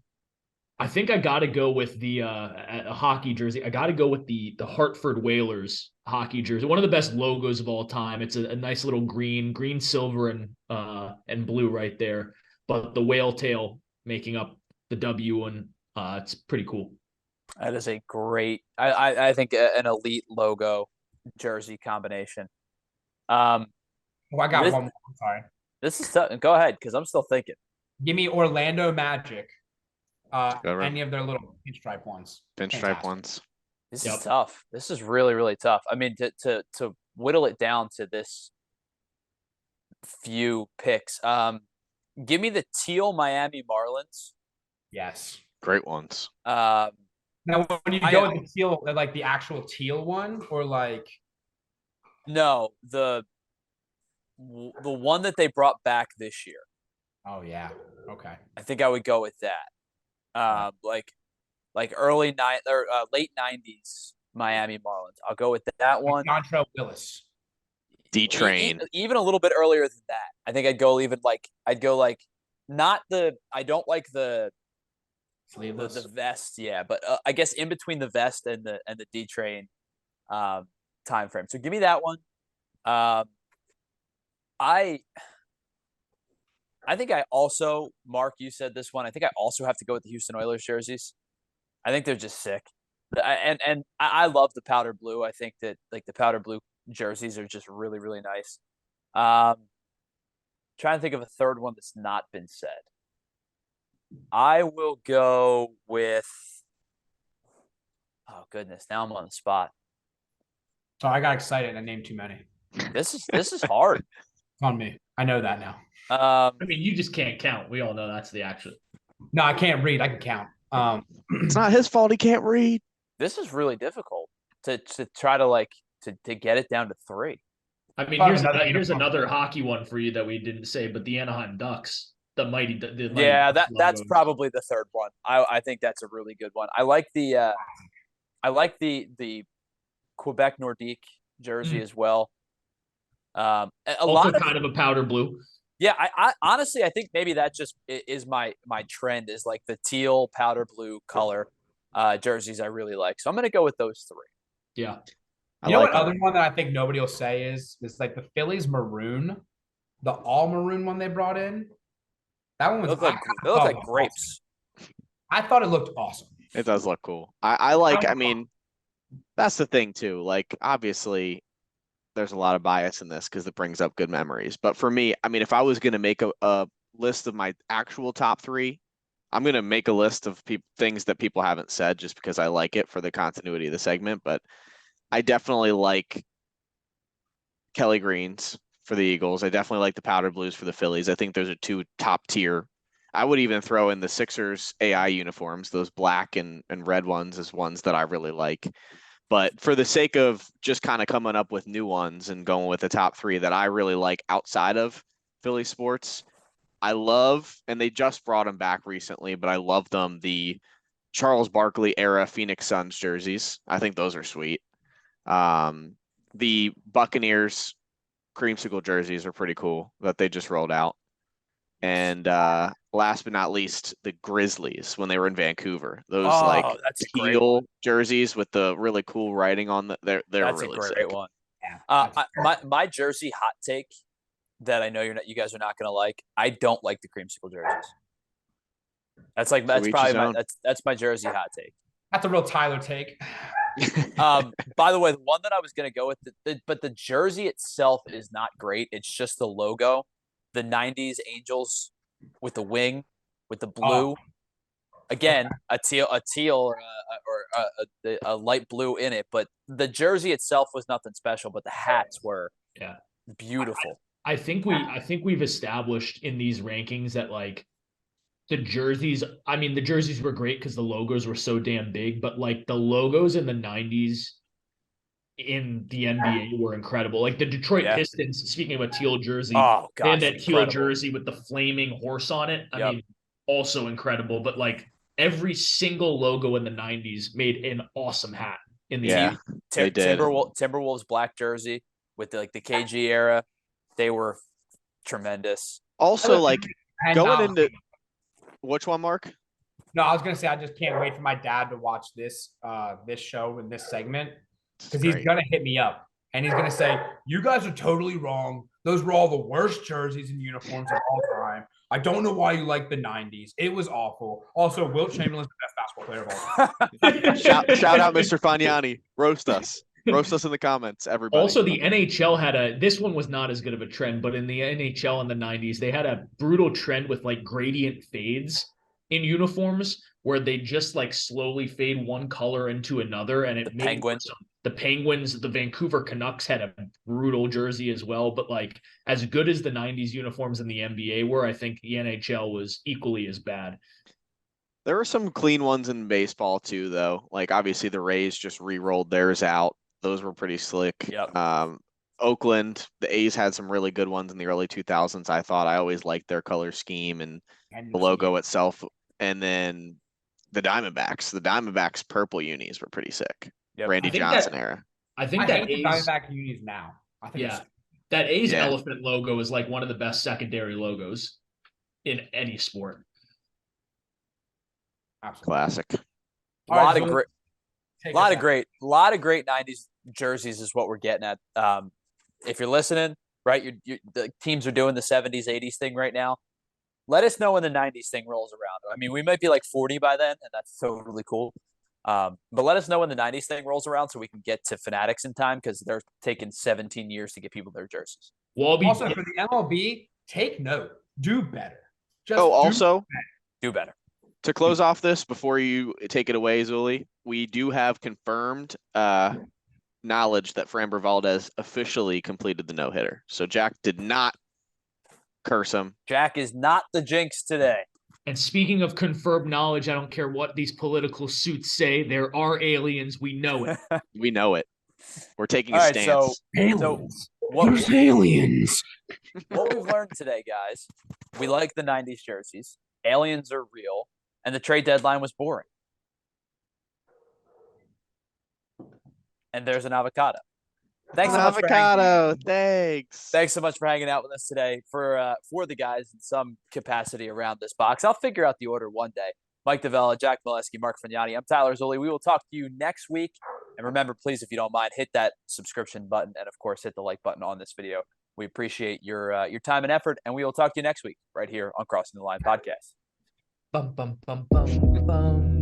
I think I got to go with the a hockey jersey. I got to go with the Hartford Whalers hockey jersey. One of the best logos of all time. It's a nice little green, silver, and blue right there. But the whale tail making up the W, and it's pretty cool. That is a great, I think, an elite logo jersey combination. I got one more. I'm sorry. This is tough. Go ahead, because I'm still thinking. Give me Orlando Magic. Any of their little pinstripe ones. Pinstripe ones. This is tough. This is really, really tough. I mean, to whittle it down to this few picks. Give me the teal Miami Marlins. Yes. Great ones. Now, when you go with the teal, like the actual teal one, or like? No, the one that they brought back this year. Oh yeah. Okay. I think I would go with that. Like early late 90s Miami Marlins. I'll go with that one. Dontrell Willis. D-Train. Even a little bit earlier than that. I think I'd go not the. I don't like the sleeveless, the vest. Yeah, but I guess in between the vest and the D-Train time frame. So give me that one. I think I also, Mark, you said this one. I think I also have to go with the Houston Oilers jerseys. I think they're just sick. And I love the powder blue. I think that like the powder blue jerseys are just really, really nice. Trying to think of a third one that's not been said. I will go with, oh goodness, now I'm on the spot. So I got excited and I named too many. This is hard. It's on me. I know that now. I mean, you just can't count. We all know that's the action. No, I can't read. I can count. It's not his fault he can't read. This is really difficult to try to to get it down to 3. I mean, here's another hockey one for you that we didn't say, but the Anaheim Ducks, the mighty that's probably the third one. I think that's a really good one. I like the Quebec Nordique jersey as well. Also kind of a powder blue. Yeah, I honestly I think maybe that just is my trend is like the teal powder blue color jerseys I really like. So I'm gonna go with those three. Yeah. You know what other one that I think nobody will say is like the Phillies maroon, the all maroon one they brought in. That one was They look like grapes. Awesome. I thought it looked awesome. It does look cool. I mean, that's the thing too. Like obviously there's a lot of bias in this because it brings up good memories. But for me, I mean, if I was gonna make a list of my actual top three, I'm gonna make a list of things that people haven't said just because I like it for the continuity of the segment. But I definitely like Kelly Greens for the Eagles. I definitely like the powder blues for the Phillies. I think those are two top tier. I would even throw in the Sixers AI uniforms, those black and red ones as ones that I really like. But for the sake of just kind of coming up with new ones and going with the top three that I really like outside of Philly sports, I love, and they just brought them back recently, but I love them, the Charles Barkley era Phoenix Suns jerseys. I think those are sweet. The Buccaneers creamsicle jerseys are pretty cool that they just rolled out. And last but not least, the Grizzlies when they were in Vancouver. Those that's teal jerseys with the really cool writing on they're that's really a great sick. one. My jersey hot take that I know you guys are not gonna like. I don't like the creamsicle jerseys. That's probably that's my jersey hot take. That's a real Tyler take. By the way, the one that I was gonna go with, but the jersey itself is not great. It's just the logo, the '90s Angels with the wing, with the blue. Again, a teal, or a light blue in it. But the jersey itself was nothing special. But the hats were beautiful. I think we've established in these rankings that like the jerseys, I mean, the jerseys were great because the logos were so damn big, but like the logos in the 90s in the NBA were incredible. Like the Detroit Pistons, speaking of a teal jersey, they had that teal jersey with the flaming horse on it. I mean, also incredible, but like every single logo in the 90s made an awesome hat in the they did. Timberwolves black jersey with the KG era. They were tremendous. Also, like going into which one, Mark? No, I was gonna say I just can't wait for my dad to watch this show and this segment because he's gonna hit me up and he's gonna say, "You guys are totally wrong. Those were all the worst jerseys and uniforms of all time. I don't know why you like the '90s. It was awful. Also, Wilt Chamberlain's the best basketball player of all time." shout out, Mr. Fagnani. Roast us. Roast us in the comments, everybody. Also, the NHL had this one was not as good of a trend, but in the NHL in the 90s, they had a brutal trend with like gradient fades in uniforms where they just like slowly fade one color into another. And it made the Penguins, the Vancouver Canucks had a brutal jersey as well. But like as good as the 90s uniforms in the NBA were, I think the NHL was equally as bad. There were some clean ones in baseball too, though. Like obviously the Rays just re-rolled theirs out. Those were pretty slick. Yep. Oakland, the A's had some really good ones in the early 2000s. I thought I always liked their color scheme and the logo itself. And then the Diamondbacks purple unis were pretty sick. Yep. Randy Johnson era. I think that the Diamondback unis now. I think that A's elephant logo is like one of the best secondary logos in any sport. Absolutely. Classic. A lot of great 90s jerseys is what we're getting at. If you're listening, right, the teams are doing the 70s, 80s thing right now. Let us know when the 90s thing rolls around. I mean, we might be like 40 by then, and that's totally cool. But let us know when the 90s thing rolls around so we can get to Fanatics in time because they're taking 17 years to get people their jerseys. Also, for the MLB, take note. Do better. Do better. To close off this, before you take it away, Zuli, we do have confirmed knowledge that Framber Valdez officially completed the no-hitter. So Jack did not curse him. Jack is not the jinx today. And speaking of confirmed knowledge, I don't care what these political suits say. There are aliens. We know it. We know it. We're taking a stance. Aliens. There's aliens. What we've learned today, guys, we like the 90s jerseys. Aliens are real. And the trade deadline was boring. And there's an avocado. Thanks so much avocado. Thanks. Thanks so much for hanging out with us today. For the guys in some capacity around this box, I'll figure out the order one day. Mike Davella, Jack Molesky, Mark Fagnani. I'm Tyler Zoli. We will talk to you next week. And remember, please, if you don't mind, hit that subscription button and, of course, hit the like button on this video. We appreciate your time and effort, and we will talk to you next week right here on Crossing the Line podcast. Bum, bum, bum, bum, bum.